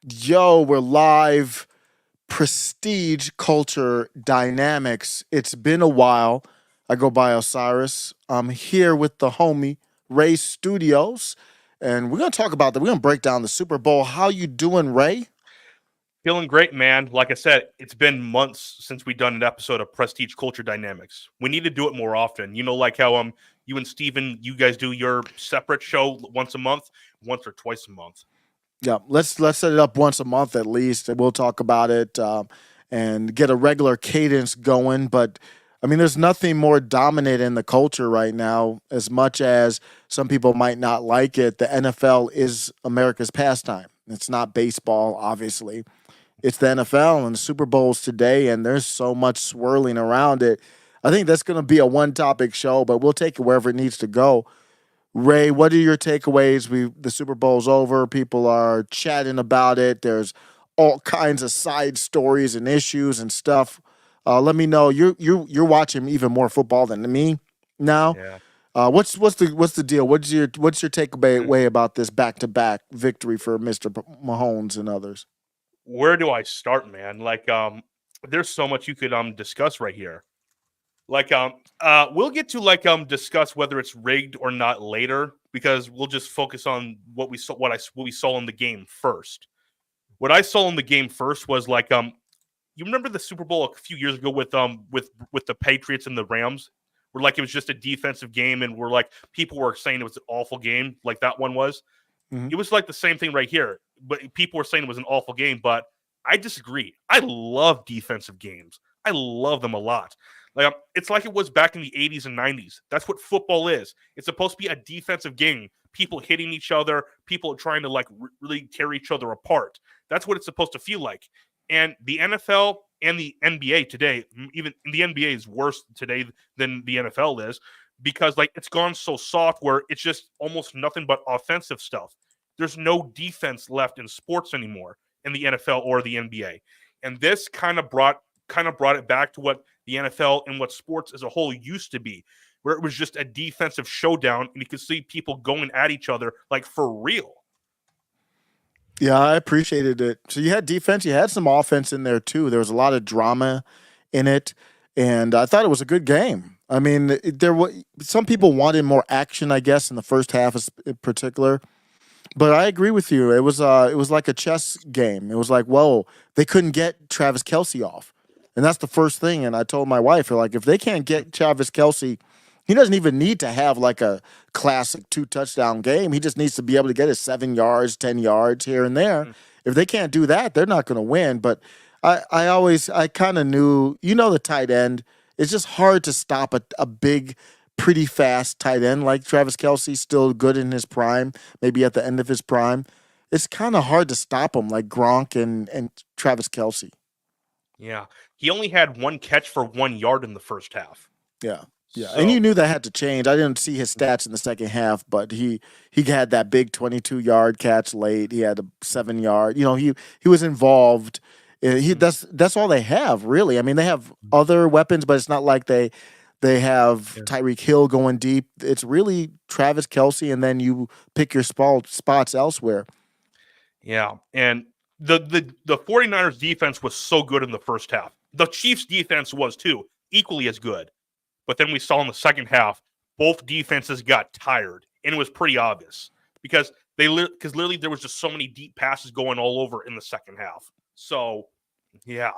Yo, we're live. Prestige Culture Dynamics. It's been a while. I go by Osiris. I'm here with the homie Ray Studios, and we're gonna talk about that. We're gonna break down the Super Bowl. How you doing, Ray? Feeling great, man. Like I said, it's been months since we've done an episode of Prestige Culture Dynamics. We need to do it more often. Like how you and Steven, you guys do your separate show once a month, once or twice a month. Yeah, let's set it up once a month at least, and we'll talk about it and get a regular cadence going. But I mean, there's nothing more dominant in the culture right now. As much as some people might not like it, the NFL is America's pastime. It's not baseball, obviously. It's the NFL and the Super Bowls today, and there's so much swirling around it. I think that's going to be a one-topic show, but we'll take it wherever it needs to go. Ray, what are your takeaways? The Super Bowl's over. People are chatting about it. There's all kinds of side stories and issues and stuff. Let me know. You're watching even more football than me now. Yeah. What's the deal? What's your takeaway about this back-to-back victory for Mr. Mahomes and others? Where do I start, man? There's so much you could discuss right here. We'll get to discuss whether it's rigged or not later, because we'll just focus on what we saw in the game first. What I saw in the game first was you remember the Super Bowl a few years ago with the Patriots and the Rams, where it was just a defensive game, and people were saying it was an awful game, like that one was. Mm-hmm. It was like the same thing right here, but people were saying it was an awful game, but I disagree. I love defensive games. I love them a lot. It's like it was back in the 80s and 90s. That's what football is. It's supposed to be a defensive game. People hitting each other, people trying to really tear each other apart. That's what it's supposed to feel like. And the NFL and the NBA today, even the NBA is worse today than the NFL is, because it's gone so soft where it's just almost nothing but offensive stuff. There's no defense left in sports anymore in the NFL or the NBA. And this kind of brought it back to what the NFL and what sports as a whole used to be, where it was just a defensive showdown and you could see people going at each other for real. Yeah, I appreciated it. So you had defense, you had some offense in there too. There was a lot of drama in it, and I thought it was a good game. I mean, there were some people wanted more action, I guess, in the first half in particular. But I agree with you. It was like a chess game. It was like, whoa, they couldn't get Travis Kelce off. And that's the first thing. And I told my wife, if they can't get Travis Kelce, he doesn't even need to have a classic 2-touchdown game. He just needs to be able to get his 7 yards, 10 yards here and there. If they can't do that, they're not going to win. But I kind of knew, the tight end. It's just hard to stop a big, pretty fast tight end like Travis Kelce, still good in his prime, maybe at the end of his prime. It's kind of hard to stop him, like Gronk and Travis Kelce. Yeah. He only had one catch for 1 yard in the first half. Yeah. Yeah. So, and you knew that had to change. I didn't see his stats in the second half, but he had that big 22-yard catch late. He had a 7-yard. He was involved. That's all they have, really. I mean, they have other weapons, but it's not like they have Tyreek Hill going deep. It's really Travis Kelce, and then you pick your spots elsewhere. Yeah, and the 49ers defense was so good in the first half. The Chiefs defense was too, equally as good. But then we saw in the second half, both defenses got tired, and it was pretty obvious because literally there was just so many deep passes going all over in the second half. So, yeah.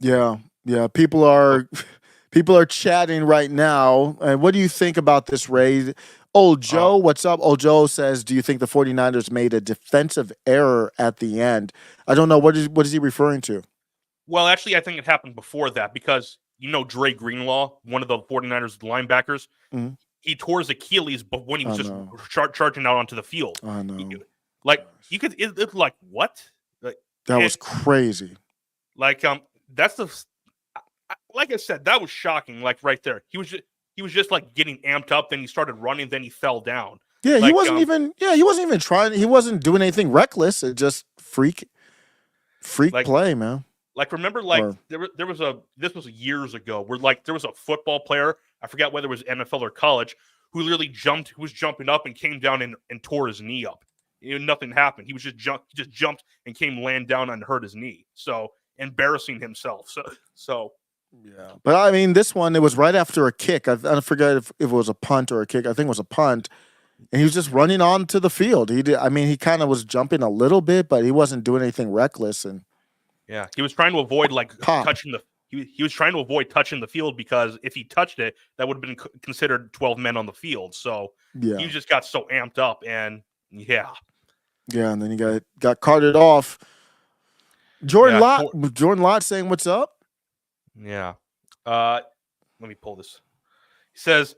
Yeah. People are chatting right now. And what do you think about this, Ray? Old Joe, what's up? Old Joe says, do you think the 49ers made a defensive error at the end? I don't know. What is he referring to? Well, actually, I think it happened before that because, Dre Greenlaw, one of the 49ers linebackers, he tore his Achilles, but when he was charging out onto the field. I know. It looked like, what? That was crazy. That's like I said, that was shocking. Right there, he was just getting amped up. Then he started running. Then he fell down. Yeah, he wasn't even trying. He wasn't doing anything reckless. It just freak play, man. Remember, this was years ago where there was a football player, I forgot whether it was NFL or college, who literally was jumping up and came down and tore his knee up. nothing happened. He was just jumped and came land down and hurt his knee. So embarrassing himself. So yeah. But I mean, this one, it was right after a kick. I forget if it was a punt or a kick. I think it was a punt. And he was just running onto the field. He kind of was jumping a little bit, but he wasn't doing anything reckless. And yeah, he was trying to avoid Pop. touching the. He was trying to avoid touching the field because if he touched it, that would have been considered 12 men on the field. So yeah, he just got so amped up, and yeah, and then he got carted off. Jordan Lott saying, "What's up?" Yeah. Let me pull this. He says,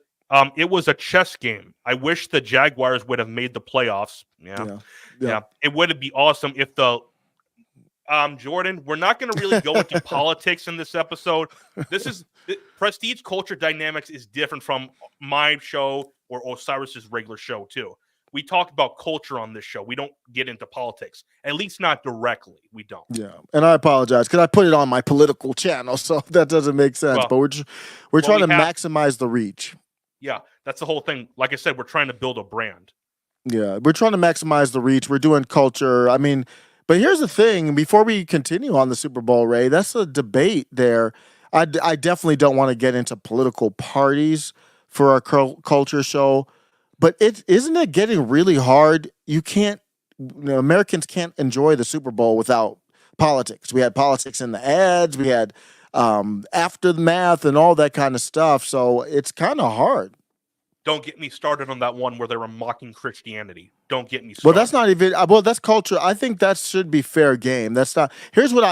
it was a chess game. I wish the Jaguars would have made the playoffs. Yeah. It would be awesome if the Jordan, we're not going to really go into politics in this episode. Prestige Culture Dynamics is different from my show or Osiris's regular show too. We talk about culture on this show. We don't get into politics, at least not directly. We don't. Yeah, and I apologize because I put it on my political channel, so that doesn't make sense. But we're trying to maximize the reach. Yeah, that's the whole thing. Like I said, we're trying to build a brand. Yeah, we're trying to maximize the reach. We're doing culture. I mean, but here's the thing. Before we continue on the Super Bowl, Ray, that's a debate there. I definitely don't want to get into political parties for our culture show. But isn't it getting really hard? Americans can't enjoy the Super Bowl without politics. We had politics in the ads. We had aftermath and all that kind of stuff. So it's kind of hard. Don't get me started on that one where they were mocking Christianity. Don't get me started. Well, that's not even. Well, that's culture. I think that should be fair game. That's not. Here's what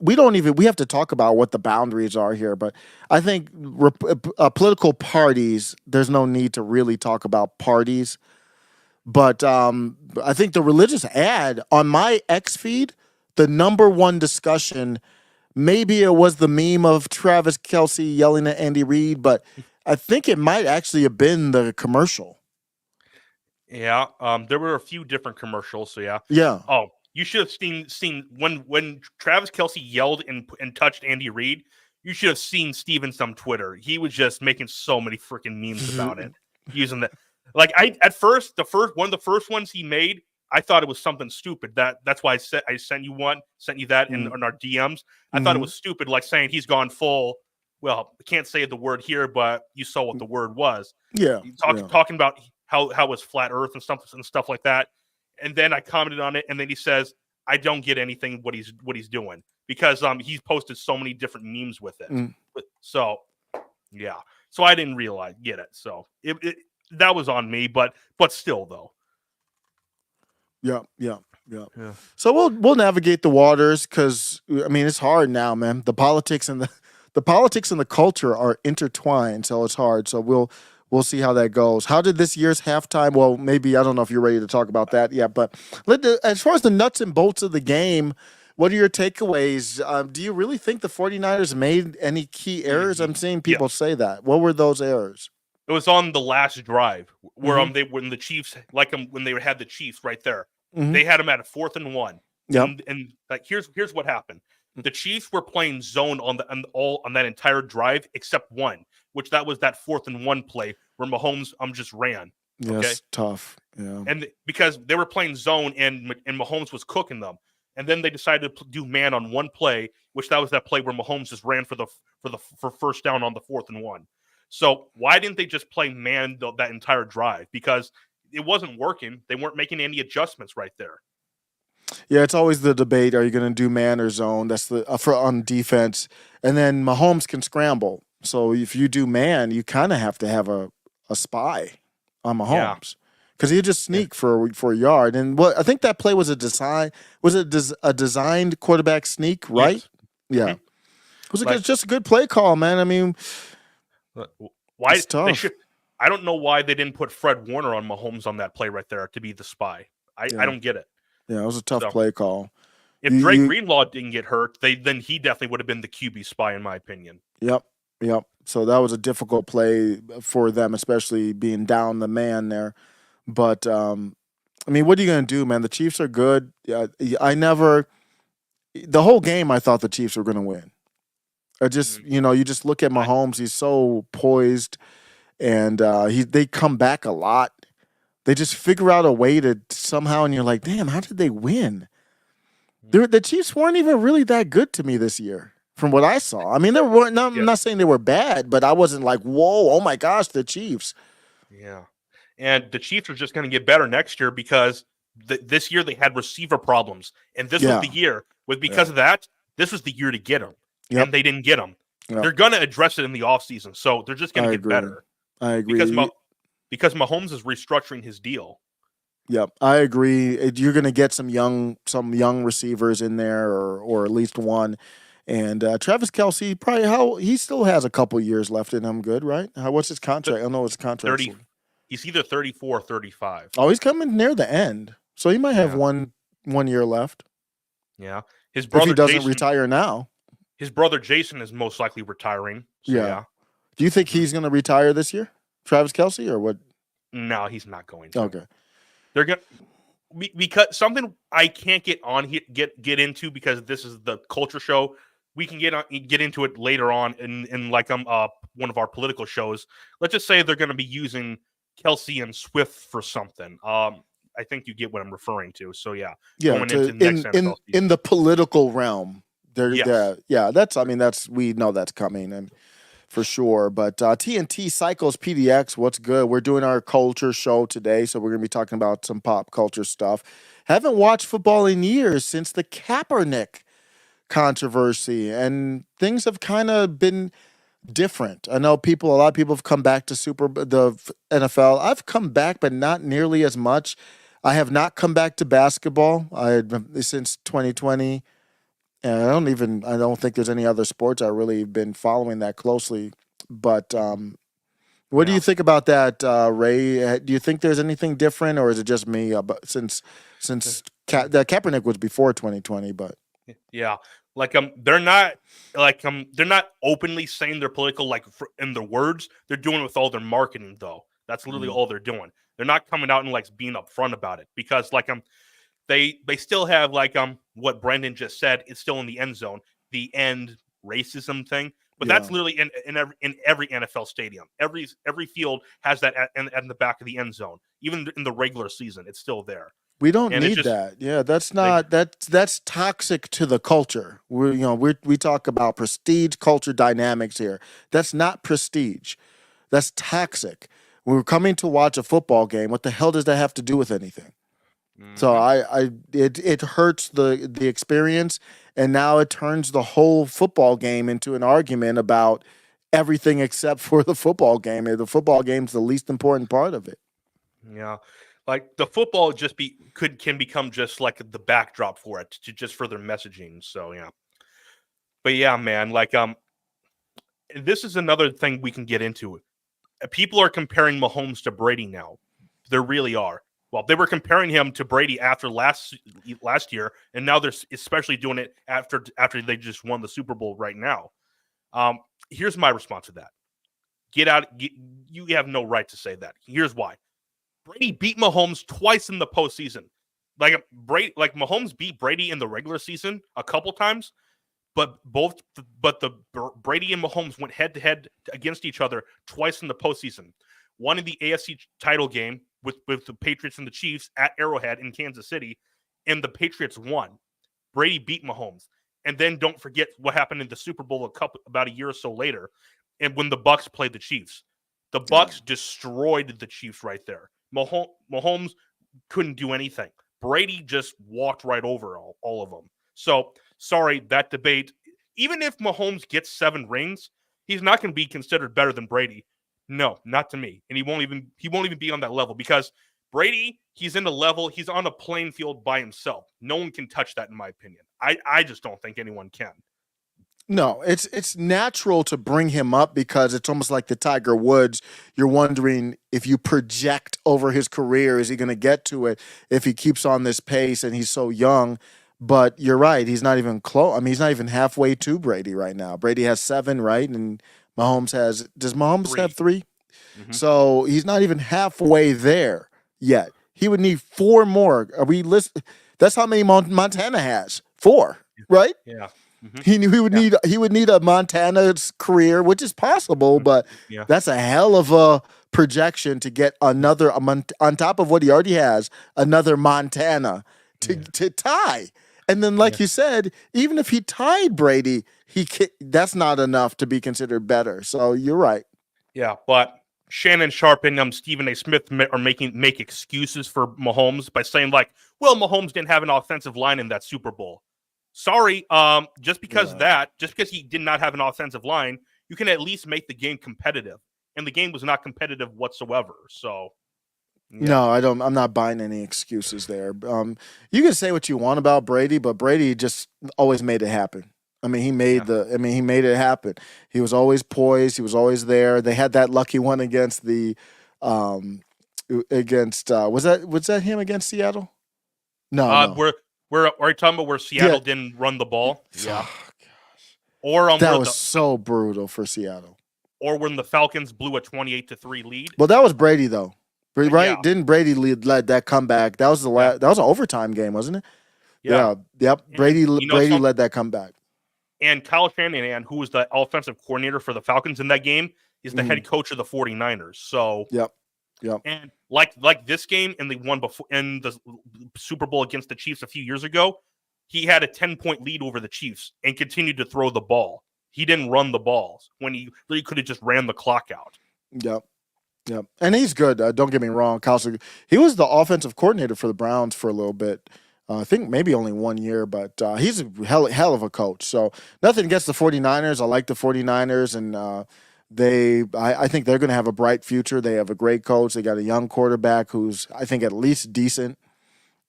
we have to talk about what the boundaries are here. But I think political parties, there's no need to really talk about parties. But I think the religious ad on my X feed, the number one discussion, maybe it was the meme of Travis Kelce yelling at Andy Reid, but I think it might actually have been the commercial. Yeah, there were a few different commercials. So yeah. Oh, you should have seen when Travis Kelce yelled and touched Andy Reid. You should have seen Steven's on Twitter. He was just making so many freaking memes about it, using that. Like at first, one of the first ones he made, I thought it was something stupid. That's why I sent you that in our DMs. I thought it was stupid, like saying he's gone full. Well, I can't say the word here, but you saw what the word was. Yeah, talking about how it was flat Earth and stuff like that. And then I commented on it, and then he says, "I don't get anything what he's doing because he's posted so many different memes with it." So yeah, so I didn't get it. So that was on me, but still though. Yeah. So we'll navigate the waters because I mean it's hard now, man. The politics and the culture are intertwined, so it's hard. So we'll see how that goes. How did this year's halftime? Well, maybe I don't know if you're ready to talk about that yet, but as far as the nuts and bolts of the game, what are your takeaways? Do you really think the 49ers made any key errors? I'm seeing people say that. What were those errors? It was on the last drive where when the Chiefs when they had the Chiefs right there, they had them at a 4th and 1. Yeah, and like here's what happened. The Chiefs were playing zone on that entire drive except one, which that was that 4th and 1 play where Mahomes just ran. Yes, okay? Tough. Yeah, and because they were playing zone and Mahomes was cooking them, and then they decided to do man on one play, which that was that play where Mahomes just ran for first down on the 4th and 1. So why didn't they just play man that entire drive? Because it wasn't working. They weren't making any adjustments right there. Yeah, it's always the debate: are you going to do man or zone? That's on defense, and then Mahomes can scramble. So if you do man, you kind of have to have a spy on Mahomes because he just sneak for a yard. And I think that play was a designed quarterback sneak, right? Yes. Yeah, it was just a good play call, man. I mean, why it's tough. I don't know why they didn't put Fred Warner on Mahomes on that play right there to be the spy. I don't get it. Yeah, it was a tough play call. If Drake Greenlaw didn't get hurt, then he definitely would have been the QB spy, in my opinion. Yep. So that was a difficult play for them, especially being down the man there. But, I mean, what are you going to do, man? The Chiefs are good. The whole game, I thought the Chiefs were going to win. You just look at Mahomes. He's so poised, and they come back a lot. They just figure out a way to somehow, and you're like, damn, how did they win? The Chiefs weren't even really that good to me this year, from what I saw. I mean, they weren't. No, I'm Yeah. not saying they were bad, but I wasn't like, whoa, oh my gosh, the Chiefs. Yeah. And the Chiefs are just going to get better next year because this year they had receiver problems. And this was Yeah. the year. Because of that, this was the year to get them. Yep. And they didn't get them. Yep. They're going to address it in the offseason. So they're just going to get better. I agree. Because Mahomes is restructuring his deal. Yep, I agree. You're going to get some young receivers in there, or at least one. And Travis Kelce, he still has a couple years left in him. Good, right? What's his contract? I don't know what's his contract. He's either 34 or 35. Oh, he's coming near the end, so he might have one year left. Yeah, his brother, if he doesn't retire now. His brother Jason is most likely retiring. So yeah. Do you think he's going to retire this year, Travis Kelce, or what? No, he's not going to. Okay. They're going to, because something I can't get on here, get into, because this is the culture show. We can get into it later on in like one of our political shows. Let's just say they're going to be using Kelce and Swift for something. I think you get what I'm referring to. So yeah, going into next in the political realm. We know that's coming, and for sure. But TNT Cycles PDX, what's good? We're doing our culture show today, so we're going to be talking about some pop culture stuff. Haven't watched football in years since the Kaepernick controversy, and things have kind of been different. I know a lot of people have come back to the NFL. I've come back, but not nearly as much. I have not come back to basketball. Since 2020. And I don't think there's any other sports I've really been following that closely. But what do you think about that, Ray? Do you think there's anything different, or is it just me? Since Kaepernick was before 2020, but yeah, they're not openly saying they're political in their words. They're doing it with all their marketing, though. That's literally all they're doing. They're not coming out and being upfront about it, because they still have what Brendan just said. It's still in the end zone, the end racism thing. But that's literally in every NFL stadium. Every field has that at the back of the end zone. Even in the regular season, it's still there. We don't need that. Yeah, that's not that's toxic to the culture. We talk about prestige culture dynamics here. That's not prestige. That's toxic. We're coming to watch a football game. What the hell does that have to do with anything? So it hurts the experience, and now it turns the whole football game into an argument about everything except for the football game. The football game's the least important part of it. Yeah, the football can become just the backdrop for it, to just further messaging. So yeah, but yeah, man, this is another thing we can get into. People are comparing Mahomes to Brady now. They really are. Well, they were comparing him to Brady after last year, and now they're especially doing it after they just won the Super Bowl right now. Here's my response to that. You have no right to say that. Here's why. Brady beat Mahomes twice in the postseason. Mahomes beat Brady in the regular season a couple times, but the Brady and Mahomes went head-to-head against each other twice in the postseason. One in the AFC title game with the Patriots and the Chiefs at Arrowhead in Kansas City, and the Patriots won. Brady beat Mahomes. And then don't forget what happened in the Super Bowl about a year or so later, and when the Bucs played the Chiefs. The Bucs destroyed the Chiefs right there. Mahomes couldn't do anything. Brady just walked right over all of them. So, sorry, that debate, even if Mahomes gets 7 rings, he's not going to be considered better than Brady. No, not to me. And he won't even be on that level, because Brady, he's in the level, he's on a playing field by himself. No one can touch that, in my opinion. I just don't think anyone can. No, it's natural to bring him up, because it's almost like the Tiger Woods. You're wondering, if you project over his career, is he going to get to it if he keeps on this pace and he's so young? But you're right, he's not even close. I mean, he's not even halfway to Brady right now. Brady has 7, right? And Mahomes does Mahomes 3. have 3? Mm-hmm. So he's not even halfway there yet. He would need 4 more. That's how many Montana has. 4, right? Yeah. Mhm. He knew he would need a Montana's career, which is possible, Mhm. but Yeah. that's a hell of a projection to get another on top of what he already has, another Montana Yeah. to tie. And then, Yeah. like you said, even if he tied Brady, that's not enough to be considered better. So you're right. Yeah, but Shannon Sharp and Stephen A. Smith are make excuses for Mahomes by saying like, "Well, Mahomes didn't have an offensive line in that Super Bowl." Sorry, just because Yeah. he did not have an offensive line, you can at least make the game competitive, and the game was not competitive whatsoever. So, yeah, No, I don't. I'm not buying any excuses there. You can say what you want about Brady, but Brady just always made it happen. I mean, he yeah. made he made it happen. He was always poised. He was always there. They had that lucky one against um, was that him against Seattle? No, no. We're are you talking about where Yeah. Seattle didn't run the ball? Yeah, Oh, or that where was so brutal for Seattle. when the Falcons blew a 28-3 lead. Well, that was Brady though, Yeah, right? Didn't Brady led that comeback? That was yeah, that was an overtime game, wasn't it? yeah. Yeah. Yep. And Brady led that comeback. And Kyle Shanahan, who was the offensive coordinator for the Falcons in that game, is the head coach of the 49ers. So, Yep. Yep. and like this game and the one before in the Super Bowl against the Chiefs a few years ago, he had a 10-point lead over the Chiefs and continued to throw the ball. He didn't run the balls when he really could have just ran the clock out. Yep. Yep. And he's good. Don't get me wrong. He was the offensive coordinator for the Browns for a little bit. I think maybe only 1 year, but he's a hell of a coach. So nothing against the 49ers. I like the 49ers, and I think they're going to have a bright future. They have a great coach. They got a young quarterback who's, I think, at least decent.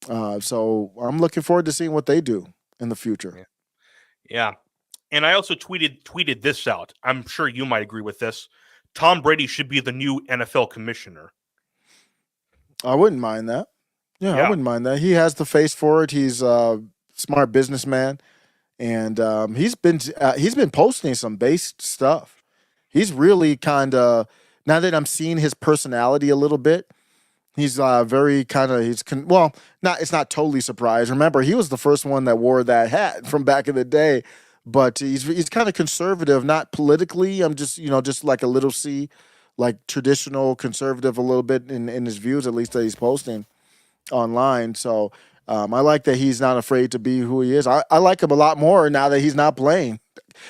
So I'm looking forward to seeing what they do in the future. Yeah. And I also tweeted this out. I'm sure you might agree with this. Tom Brady should be the new NFL commissioner. I wouldn't mind that. Yeah, I Yeah. wouldn't mind that. He has the face for it. He's a smart businessman, and he's been posting some base stuff. He's really kind of, now that I'm seeing his personality a little bit. He's very kind of not it's not totally surprised. Remember, he was the first one that wore that hat from back in the day, but he's kind of conservative, not politically. I'm just like a little C, like traditional conservative a little bit in his views, at least that he's posting online. So I like that he's not afraid to be who he is. I like him a lot more now that he's not playing.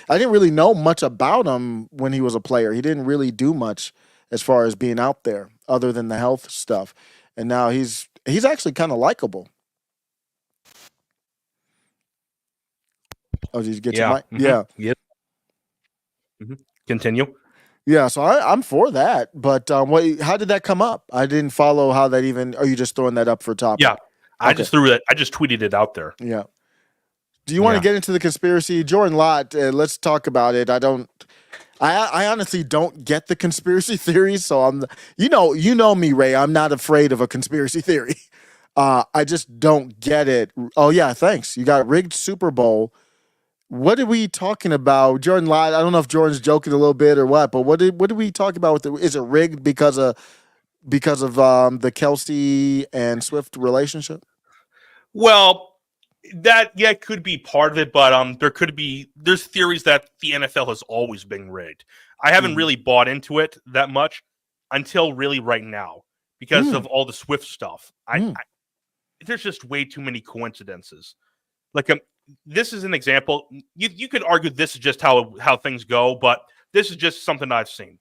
I didn't really know much about him when he was a player. He didn't really do much as far as being out there, other than the health stuff. And now he's actually kind of likable. Oh, did you get your Yeah. mic? Yeah. Yep. Continue. Yeah, so I'm for that. But how did that come up? I didn't follow how that even. Are you just throwing that up for topic? Yeah. I Okay. just threw it. I just tweeted it out there. Yeah. Do you want to get into the conspiracy? Jordan Lott, let's talk about it. I honestly don't get the conspiracy theories, so you know me, Ray. I'm not afraid of a conspiracy theory. I just don't get it. Oh yeah, thanks. You got rigged Super Bowl. What are we talking about, Jordan Lott? I don't know if Jordan's joking a little bit or what, but what did we talk about? Is it rigged because of the Kelsey and Swift relationship? Well, that could be part of it, but there's theories that the NFL has always been rigged. I haven't really bought into it that much until really right now because of all the Swift stuff. There's just way too many coincidences. Like this is an example. You could argue this is just how things go, but this is just something I've seen.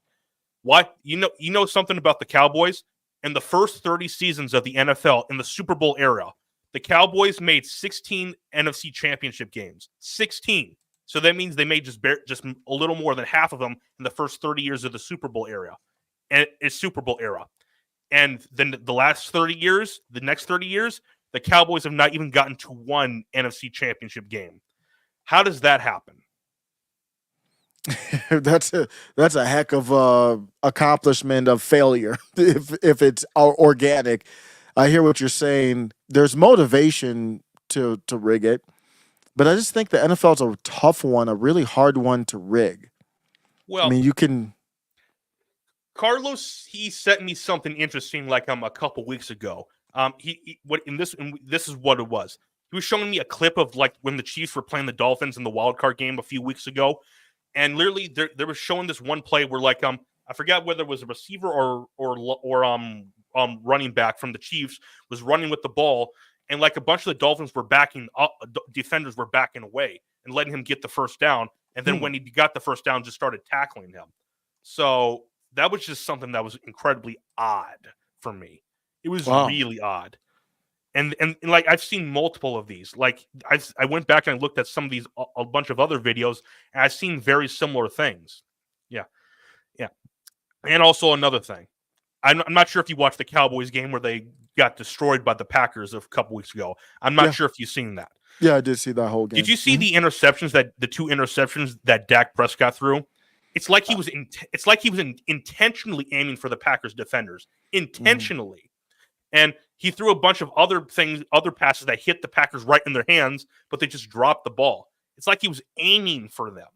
What you know something about the Cowboys? In the first 30 seasons of the NFL in the Super Bowl era, the Cowboys made 16 NFC Championship games. 16. So that means they made just a little more than half of them in the first 30 years of the Super Bowl era. And it's Super Bowl era. And then the next 30 years, the Cowboys have not even gotten to one NFC Championship game. How does that happen? that's a heck of accomplishment of failure if it's organic. I hear what you're saying. There's motivation to rig it, but I just think the NFL's a tough one, a really hard one to rig. Well, I mean, you can. Carlos, he sent me something interesting like a couple weeks ago. This is what it was. he was showing me a clip of like when the Chiefs were playing the Dolphins in the wild card game a few weeks ago, and literally there was showing this one play where like I forgot whether it was a receiver or running back from the Chiefs was running with the ball, and like a bunch of the Dolphins were backing up, defenders were backing away and letting him get the first down, and then when he got the first down, just started tackling him. So that was just something that was incredibly odd for me. It was really odd. And like I've seen multiple of these. Like I went back and I looked at some of these, a bunch of other videos, and I've seen very similar things. Yeah. And also another thing, I'm not sure if you watched the Cowboys game where they got destroyed by the Packers a couple weeks ago. I'm not sure if you've seen that. Yeah, I did see that whole game. Did you see the interceptions the two interceptions that Dak Prescott threw? It's like he was intentionally aiming for the Packers defenders, intentionally. And he threw a bunch of other passes that hit the Packers right in their hands, but they just dropped the ball. It's like he was aiming for them.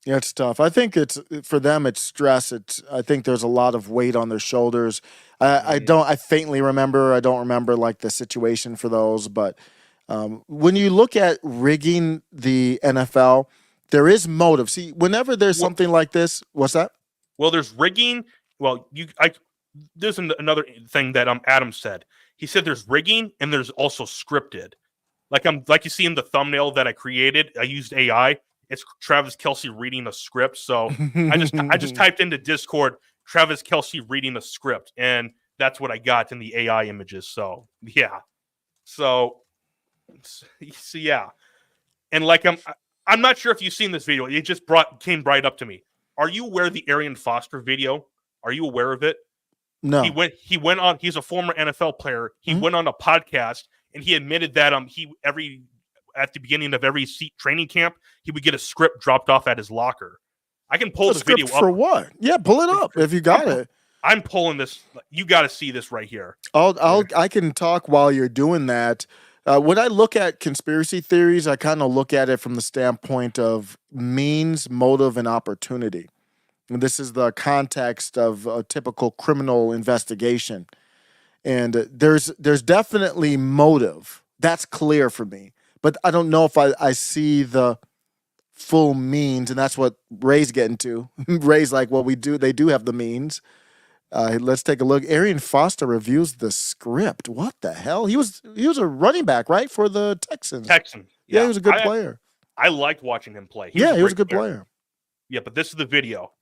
Yeah, it's tough. I think for them, it's stress. I think there's a lot of weight on their shoulders. I faintly remember. I don't remember like the situation for those, but when you look at rigging the NFL, there is motive. See, whenever there's something like this, what's that? Well, there's rigging. Well, there's another thing that Adam said. He said there's rigging and there's also scripted. Like you see in the thumbnail that I created, I used AI. It's Travis Kelce reading a script. So I just typed into Discord Travis Kelce reading a script, and that's what I got in the AI images. So yeah. So yeah. And like I'm not sure if you've seen this video. It just came right up to me. Are you aware of the Arian Foster video? Are you aware of it? No. He went on. He's a former NFL player. He went on a podcast and he admitted that at the beginning of every training camp, he would get a script dropped off at his locker. I can pull this video up. For what? Yeah, pull it up if you got it. I'm pulling this. You got to see this right here. I can talk while you're doing that. When I look at conspiracy theories, I kind of look at it from the standpoint of means, motive, and opportunity. And this is the context of a typical criminal investigation. And there's definitely motive. That's clear for me. But I don't know if I see the full means, and that's what Ray's getting to. Ray's like, well, they do have the means. Let's take a look. Arian Foster reviews the script. What the hell? He was a running back, right, for the Texans. Yeah, he was a good player. I liked watching him play. He was a good player. Yeah, but this is the video.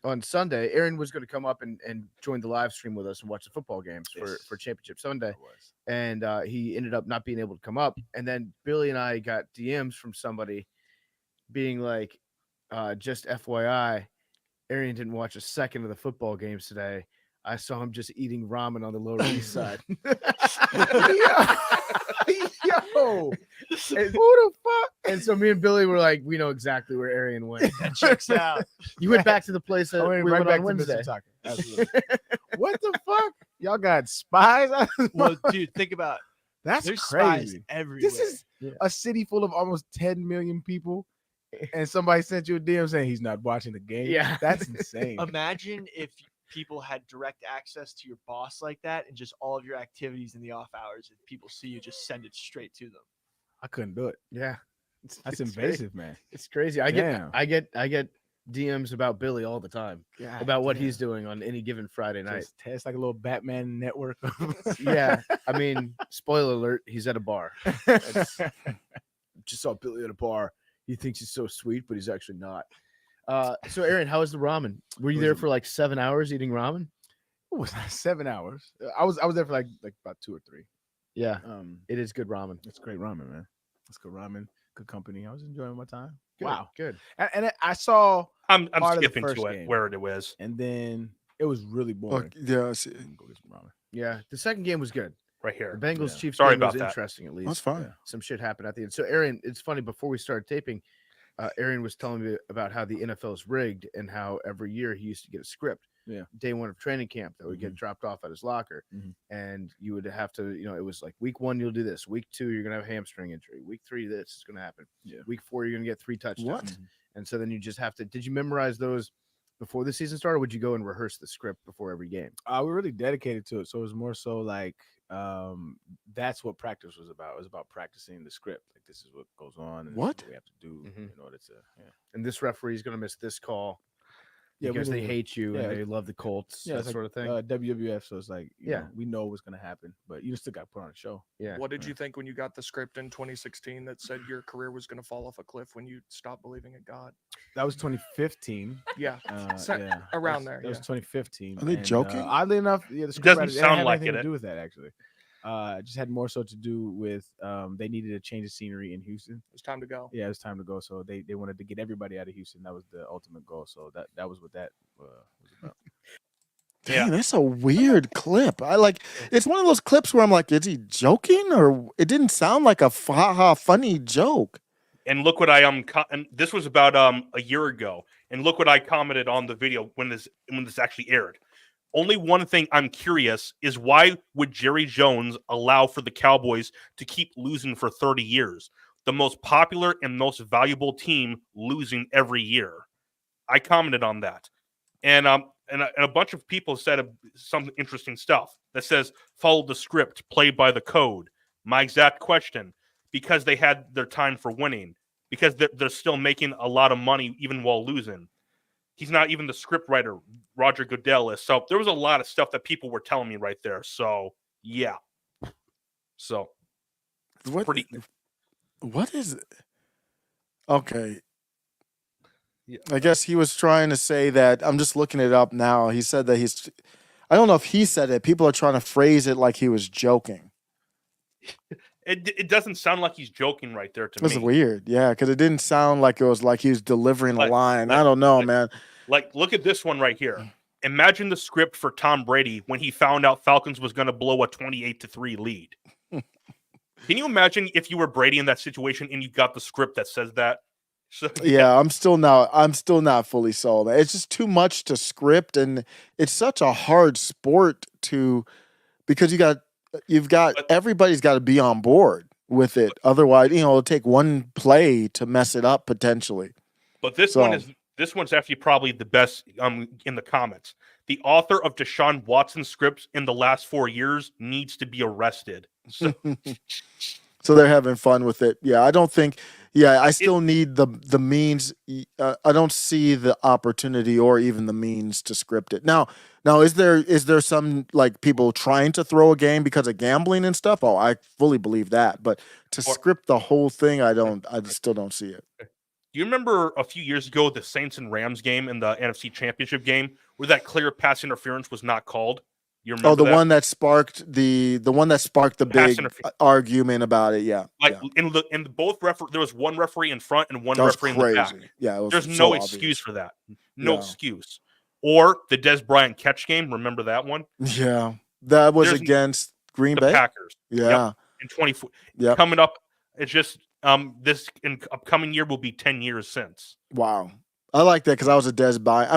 On Sunday, Aaron was going to come up and join the live stream with us and watch the football games for Championship Sunday. And he ended up not being able to come up. And then Billy and I got DMs from somebody being like, just FYI, Arian didn't watch a second of the football games today. I saw him just eating ramen on the Lower East Side. Yo, and, who the fuck? And so me and Billy were like, we know exactly where Arian went. That checks out. You went back to the place that we went back on Wednesday. to Absolutely. What the fuck? Y'all got spies? Well, dude, think about that's there's crazy. Spies everywhere. This is a city full of almost 10 million people, and somebody sent you a DM saying he's not watching the game. Yeah, that's insane. Imagine if people had direct access to your boss like that, and just all of your activities in the off hours. If people see you, just send it straight to them. I couldn't do it. Yeah, that's invasive, man. It's crazy. I get DMs about Billy all the time about what he's doing on any given Friday night. It's like a little Batman network. Yeah, I mean, spoiler alert, he's at a bar. Just saw Billy at a bar. He thinks he's so sweet, but he's actually not. So Aaron, how was the ramen? Were you there for like 7 hours eating ramen? It was 7 hours. I was there for like about 2 or 3. Yeah, it is good ramen. It's great ramen, man. It's good ramen, good company. I was enjoying my time. Good, wow, good. And I saw. I'm skipping to it where it was, and then it was really boring. Yeah, I see. Go get some ramen. Yeah, the second game was good. Right here. The Bengals Chiefs Sorry game was about that. interesting at least. That's fine. Yeah. Some shit happened at the end. So Aaron, it's funny, before we started taping, Aaron was telling me about how the NFL is rigged and how every year he used to get a script. Yeah. Day one of training camp that would get dropped off at his locker. And you would have to, it was like week 1, you'll do this. Week 2, you're going to have a hamstring injury. Week 3, this is going to happen. Yeah. Week 4, you're going to get 3 touchdowns. What? And so then you just have to, did you memorize those before the season started? Or would you go and rehearse the script before every game? We were really dedicated to it. So it was more so like that's what practice was about. It was about practicing the script. Like, this is what goes on. And What? This is what we have to do in order to. Yeah. And this referee is going to miss this call Yeah, we because they need to- hate you yeah, and they love the Colts, Yeah, that it's sort of thing. WWF, so it's like, Yeah. we know what's gonna happen, but you still got to put on a show. Yeah. What did you think when you got the script in 2016 that said your career was going to fall off a cliff when you stopped believing in God? That was 2015. Yeah, So, yeah, around that was- there, That was yeah. 2015. Are they joking? Oddly enough, yeah, the script doesn't writer, it sound didn't have like anything it. to do with that actually. It just had more so to do with they needed to change the scenery in Houston. It was time to go. Yeah, it was time to go. So they wanted to get everybody out of Houston. That was the ultimate goal. So that was what that was about. Dang, that's a weird clip. It's one of those clips where I'm like, is he joking? Or it didn't sound like a funny joke. And look what I and this was about a year ago. And look what I commented on the video when this actually aired. Only one thing I'm curious is, why would Jerry Jones allow for the Cowboys to keep losing for 30 years? The most popular and most valuable team losing every year. I commented on that. And a bunch of people said some interesting stuff that says, follow the script, play by the code. My exact question, because they had their time for winning, because they're still making a lot of money even while losing. He's not even the script writer, Roger Goodell is. So there was a lot of stuff that people were telling me right there. So, yeah. So, What is it? Okay. Yeah. I guess he was trying to say that. I'm just looking it up now. He said that I don't know if he said it. People are trying to phrase it like he was joking. It doesn't sound like he's joking right there to It was me. weird. Yeah, because it didn't sound like it was like he was delivering a line. I like- don't know, like- man. Like, look at this one right here. Imagine the script for Tom Brady when he found out Falcons was going to blow a 28-3 lead. Can you imagine if you were Brady in that situation and you got the script that says that? So, Yeah, I'm still not fully sold. It's just too much to script, and it's such a hard sport because you've got everybody's got to be on board with it. Otherwise, it'll take one play to mess it up potentially. But this one's actually probably the best in the comments. The author of Deshaun Watson scripts in the last 4 years needs to be arrested. So, So they're having fun with it. Yeah, I don't think. Yeah, I still need the means. I don't see the opportunity or even the means to script it. Now, is there some like people trying to throw a game because of gambling and stuff? Oh, I fully believe that. But to script the whole thing, I still don't see it. do you remember a few years ago the Saints and Rams game in the NFC Championship game where that clear pass interference was not called? You remember The that? one that sparked the Pass big interference. argument about it. Yeah, Like yeah. in both there was one referee in front and one That was referee in the back. crazy. Yeah, it was There's so no obvious. excuse for that. No Yeah. excuse. Or the Des Bryant catch game. Remember that one? Yeah, that was There's against Green The Bay. Packers. Yeah, In 24. Yep. Coming up, it's just this in upcoming year will be 10 years since. Wow. I like that because I was a Des Bryant.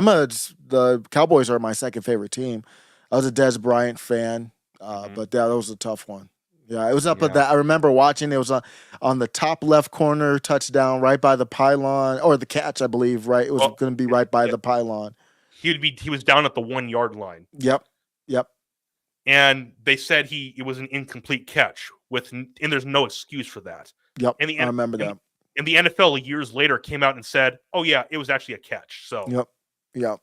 The Cowboys are my second favorite team. I was a Des Bryant fan, but that was a tough one. Yeah, it was up at that. I remember watching. It was on the top left corner, touchdown, right by the pylon, or the catch, I believe. Right, it was going to be right by the pylon. He was down at the 1 yard line. Yep. And they said it was an incomplete catch and there's no excuse for that. Yep. And the I remember that. And the NFL years later came out and said, "Oh yeah, it was actually a catch." So Yep.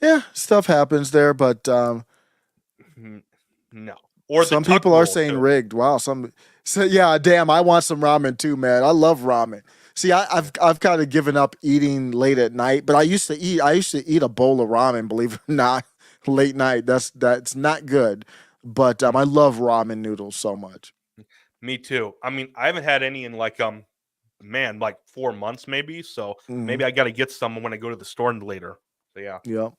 Yeah, stuff happens there, but no. Or some the tuck people are rule, saying too. rigged. Wow. Yeah, damn. I want some ramen too, man. I love ramen. See, I've kind of given up eating late at night, but I used to eat a bowl of ramen. Believe it or not, late night. That's not good. But I love ramen noodles so much. Me too. I mean, I haven't had any in like 4 months maybe. So maybe I got to get some when I go to the store later. So yeah. Yep.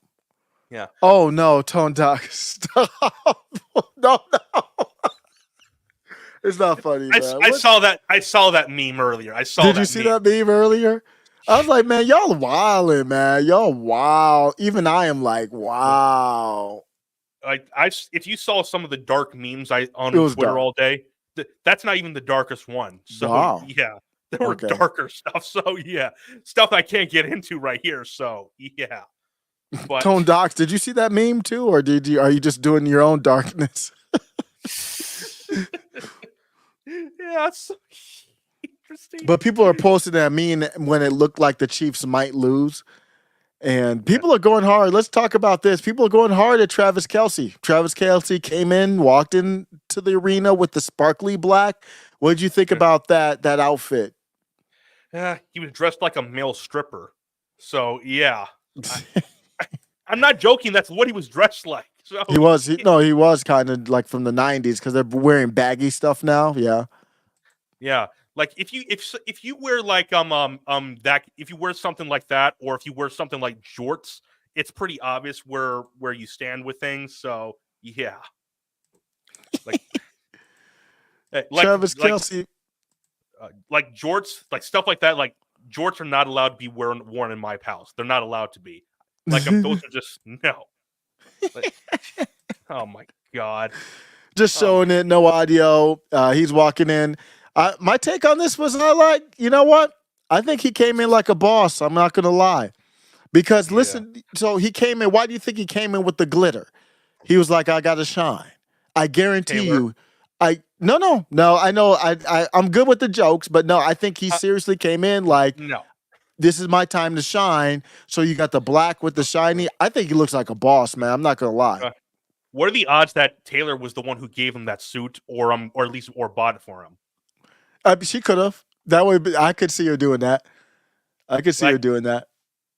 Yeah. Oh no, Tone Doc, stop! No. It's not funny, man. I saw that meme earlier. Did you see that meme earlier? I was like, man, y'all wildin', man. Y'all wow. Even I am like, wow. Like if you saw some of the dark memes on It was Twitter dark. all day, that's not even the darkest one. So Wow. yeah, there were Okay. darker stuff. So yeah, stuff I can't get into right here. So yeah, but Tone Docs, did you see that meme too, or are you just doing your own darkness? Yeah, it's so interesting. But people are posting that meme when it looked like the Chiefs might lose. And people are going hard. Let's talk about this. People are going hard at Travis Kelce. Travis Kelce came in, walked into the arena with the sparkly black. What did you think about that outfit? Yeah, he was dressed like a male stripper. So yeah, I'm not joking. That's what he was dressed like. So He was kind of like from the 90s because they're wearing baggy stuff now. Yeah. yeah. Like if you wear like that, if you wear something like that, or if you wear something like jorts, it's pretty obvious where you stand with things. So yeah, like Travis Kelce. like jorts, like stuff like that. Like jorts are not allowed to be worn in my house. They're not allowed to be. Like those are just no. Like, oh my god! Just showing it, no audio. He's walking in. My take on this was you know what? I think he came in like a boss. I'm not going to lie. Because listen, so he came in. Why do you think he came in with the glitter? He was like, I got to shine. I guarantee you. No. I know I'm good with the jokes, but no, I think he seriously came in like, no. This is my time to shine. So you got the black with the shiny. I think he looks like a boss, man. I'm not going to lie. What are the odds that Taylor was the one who gave him that suit or at least bought it for him? She could have. That would be, I could see her doing that. I could see her doing that.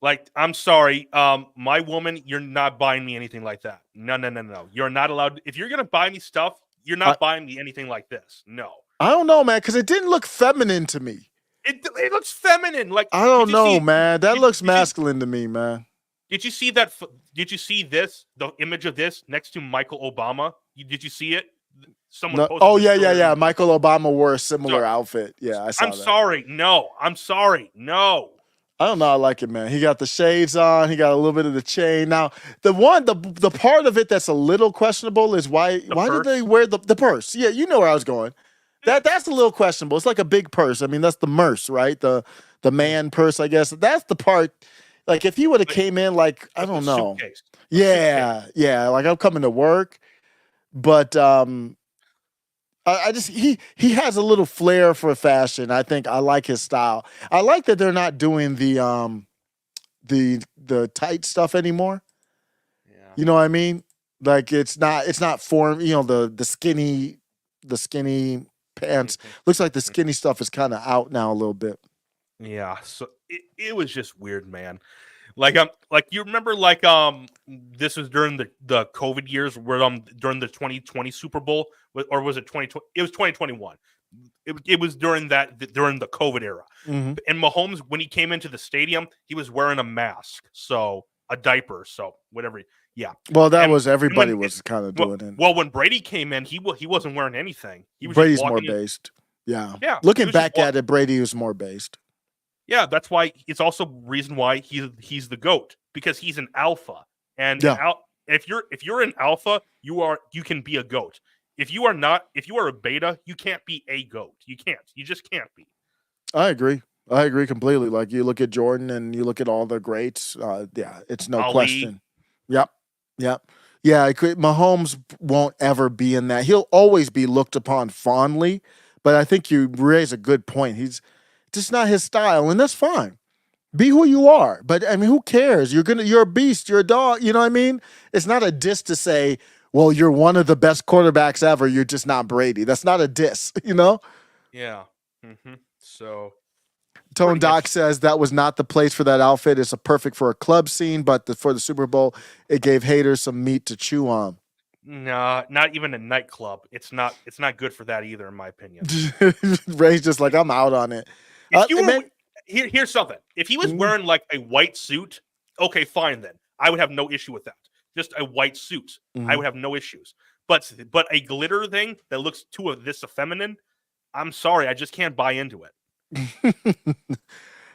Like, I'm sorry, my woman, you're not buying me anything like that. No. You're not allowed. If you're gonna buy me stuff, you're not buying me anything like this. No. I don't know, man, because it didn't look feminine to me. It looks feminine. Like I don't know, man. That looks masculine to me, man. Did you see that? Did you see this? The image of this next to Michael Obama. Did you see it? Someone posted. Oh yeah. Michael Obama wore a similar outfit. Yeah, I saw that. Sorry. No. I'm sorry. No. I don't know. I like it, man. He got the shades on. He got a little bit of the chain. Now, the part of it that's a little questionable is why did they wear the purse? Yeah, you know where I was going. That's a little questionable. It's like a big purse. I mean, that's the merce, right? The man purse, I guess. That's the part. Like if he would have came in like I don't know. Suitcase. Yeah. Like I'm coming to work, but I just he has a little flair for fashion. I think I like his style. I like that they're not doing the tight stuff anymore. Yeah. You know what I mean? Like it's not form. You know the skinny pants. Looks like the skinny stuff is kind of out now a little bit. Yeah. So it was just weird, man. Like you remember this was during the COVID years where during the 2020 Super Bowl, or was it 2020? It was 2021. It was during the COVID era. Mm-hmm. And Mahomes, when he came into the stadium, he was wearing a mask, so a diaper, so whatever. Yeah. Well, everybody was kind of doing it. Well, when Brady came in, he wasn't wearing anything. He was Brady's more based. Yeah. Looking back at it, Brady was more based. Yeah, that's why it's also reason why he's the GOAT, because he's an alpha. And if you're an alpha, you can be a GOAT. If you are a beta, you can't be a GOAT. You can't. You just can't be. I agree completely. Like you look at Jordan and you look at all the greats. It's no question. Yep. Yeah, Mahomes won't ever be in that. He'll always be looked upon fondly, but I think you raise a good point. He's just not his style, and that's fine. Be who you are. But I mean, who cares? You're a beast. You're a dog. You know what I mean? It's not a diss to say, well, you're one of the best quarterbacks ever. You're just not Brady. That's not a diss, you know? Yeah. Mm-hmm. So Tone Doc says that was not the place for that outfit. It's perfect for a club scene, but for the Super Bowl, it gave haters some meat to chew on. No, not even a nightclub. It's not good for that either, in my opinion. Ray's just like, I'm out on it. Here's something. If he was wearing like a white suit, okay, fine then. I would have no issue with that. Just a white suit, I would have no issues. But a glitter thing that looks too this effeminate, I'm sorry, I just can't buy into it.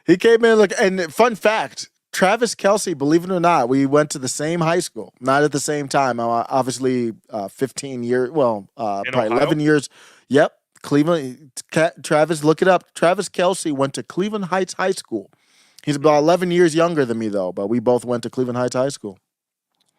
He came in and fun fact, Travis Kelce, believe it or not, we went to the same high school, not at the same time. Obviously, 15 years. Well, probably Ohio? 11 years. Yep, Cleveland. Travis, look it up. Travis Kelce went to Cleveland Heights High School. He's about 11 years younger than me, though. But we both went to Cleveland Heights High School.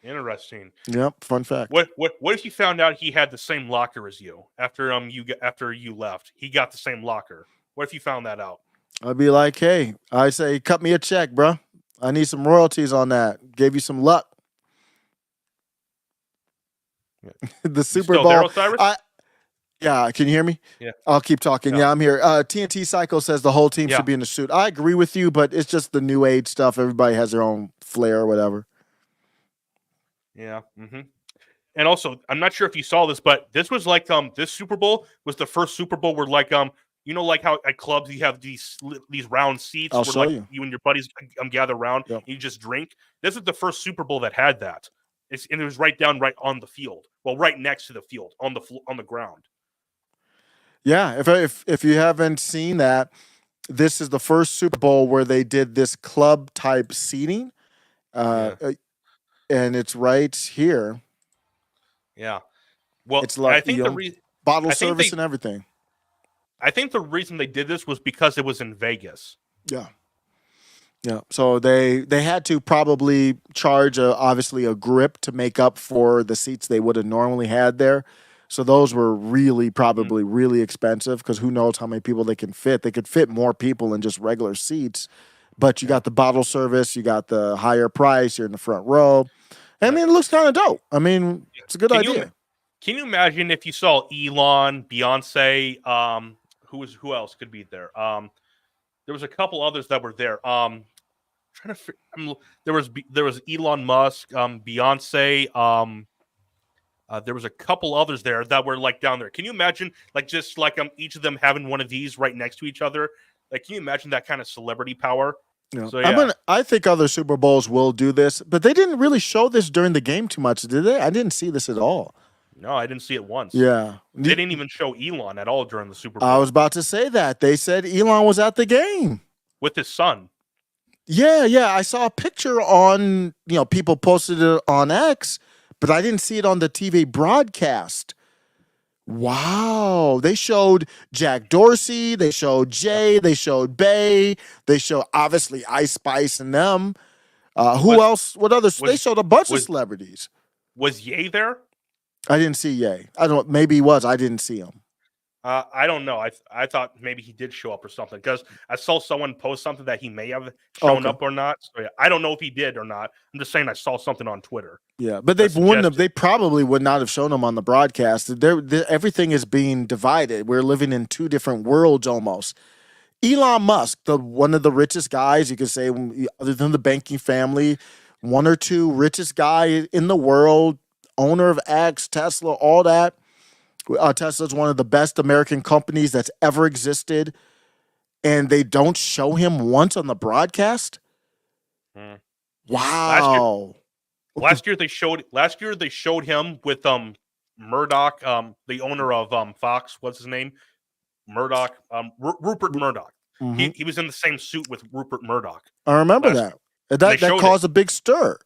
Interesting. Yep, fun fact. What if you found out he had the same locker as you after you left? He got the same locker. What if you found that out? I'd be like, hey, I say, cut me a check, bro. I need some royalties on that. Gave you some luck. Yeah. The You Super still there, Bowl. Osiris? Yeah, can you hear me? Yeah. I'll keep talking. Yeah. Yeah, I'm here. TNT Psycho says the whole team Yeah. should be in a suit. I agree with you, but it's just the new age stuff. Everybody has their own flair or whatever. Yeah. Mm-hmm. And also, I'm not sure if you saw this, but this was like this Super Bowl was the first Super Bowl where like like how at clubs you have these round seats I'll where show like you. you and your buddies gather around Yep. and you just drink. This is the first Super Bowl that had that. And it was right on the field. Well, right next to the field on the ground. Yeah, if you haven't seen that, this is the first Super Bowl where they did this club type seating, and it's right here. Yeah. Well, It's like I think bottle I think service they- and everything. I think the reason they did this was because it was in Vegas. Yeah. Yeah. So they had to probably charge obviously a grip to make up for the seats they would have normally had there. So those were probably really expensive because who knows how many people they can fit. They could fit more people in just regular seats. But you got the bottle service, you got the higher price, you're in the front row. I mean, it looks kind of dope. I mean, it's a good idea. Can you imagine if you saw Elon, Beyonce, who else could be there? There was a couple others that were there. There was Elon Musk, Beyonce, there was a couple others there that were like down there. Can you imagine like just like each of them having one of these right next to each other? Like, can you imagine that kind of celebrity power? Yeah. So, yeah. I think other Super Bowls will do this, but they didn't really show this during the game too much, did they? I didn't see this at all. No, I didn't see it once. Yeah. They didn't even show Elon at all during the Super Bowl. I was about to say that. They said Elon was at the game. With his son. Yeah. I saw a picture on, people posted it on X, but I didn't see it on the TV broadcast. Wow. They showed Jack Dorsey. They showed Jay. They showed Bay. They showed, obviously, Ice Spice and them. Who else? What others? They showed a bunch of celebrities. Was Ye there? I didn't see Ye. Maybe he was. I didn't see him. I don't know. I thought maybe he did show up or something because I saw someone post something that he may have shown up or not. So yeah, I don't know if he did or not. I'm just saying I saw something on Twitter. Yeah, but they probably would not have shown him on the broadcast. Everything is being divided. We're living in two different worlds almost. Elon Musk, one of the richest guys, you could say, other than the banking family, one or two richest guy in the world, owner of X, Tesla, all that. Tesla's one of the best American companies that's ever existed, and they don't show him once on the broadcast. Wow! Last year they showed him with Murdoch, the owner of Fox. What's his name? Murdoch. Rupert Murdoch. Mm-hmm. He was in the same suit with Rupert Murdoch. I remember that. That caused a big stir.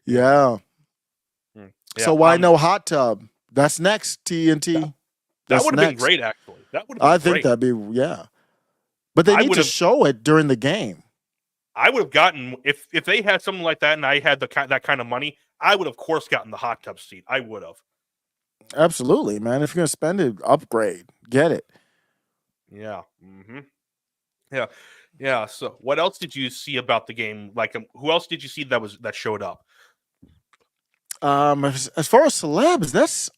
Yeah. Yeah. So why no hot tub? That's next, TNT. That would have been great, actually. That would have been I think that'd be, yeah. But they need to show it during the game. I would have gotten, if they had something like that and I had that kind of money, I would have, of course, gotten the hot tub seat. I would have. Absolutely, man. If you're going to spend it, upgrade. Get it. Yeah. Mm-hmm. Yeah. Yeah. So what else did you see about the game? Like, who else did you see that showed up? As far as celebs,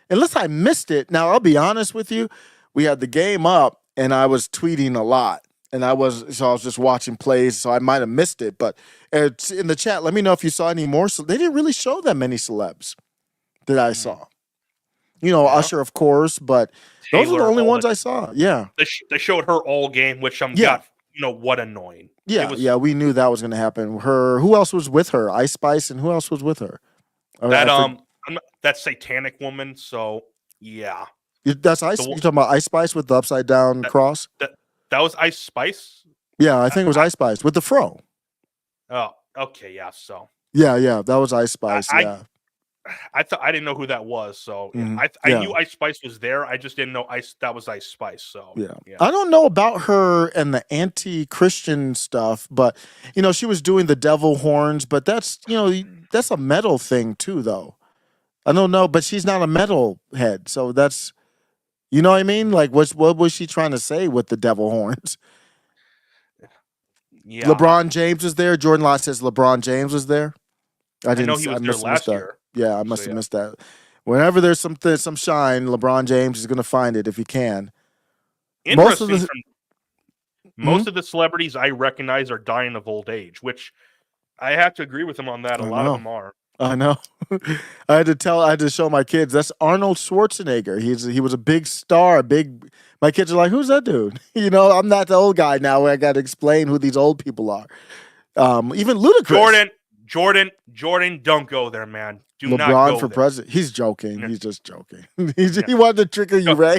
unless I missed it. Now, I'll be honest with you. We had the game up and I was tweeting a lot. And I was just watching plays, so I might have missed it. But it's in the chat, let me know if you saw any more. So they didn't really show that many celebs that I saw. Usher, of course, but those are the only ones I saw. Yeah. They showed her all game, which what annoying. Yeah, we knew that was going to happen. Who else was with her? Ice Spice, and who else was with her? That satanic woman. So yeah, that's Ice. You talking about Ice Spice with the upside down cross? That was Ice Spice. Yeah, I think it was Ice Spice with the fro. Oh, okay, yeah. So yeah, that was Ice Spice. I didn't know who that was. So Mhm. I Yeah. knew Ice Spice was there. I just didn't know that was Ice Spice. So Yeah. I don't know about her and the anti-Christian stuff, but she was doing the devil horns, but that's that's a metal thing too, though. I don't know, but she's not a metal head, so that's you know what I mean? Like, what was she trying to say with the devil horns? yeah. LeBron James was there. Jordan Lott says LeBron James was there. I know he was there must have missed last that. year. Yeah, I must have missed that. Whenever there's some shine, LeBron James is going to find it if he can. Interesting. Mm-hmm. Most of the celebrities I recognize are dying of old age, which I have to agree with him on that. A lot of them are. I know. I had to show my kids that's Arnold Schwarzenegger. He was a big star, my kids are like, who's that dude? I'm not the old guy now where I got to explain who these old people are. Even Ludacris. Jordan, don't go there, man. Do LeBron not go for there. president. He's joking. Yeah. He's just joking. He wanted to trigger you, Ray.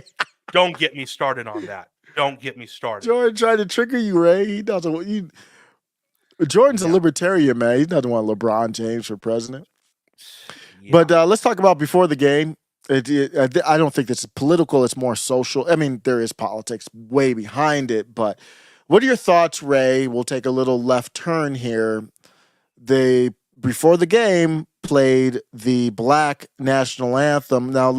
Don't get me started on that. Don't get me started. Jordan tried to trigger you, Ray. He doesn't want you. Jordan's a libertarian, man. He doesn't want LeBron James for president. Yeah. But let's talk about before the game. I don't think it's political. It's more social. I mean, there is politics way behind it. But what are your thoughts, Ray? We'll take a little left turn here. They, before the game, played the Black National Anthem. Now,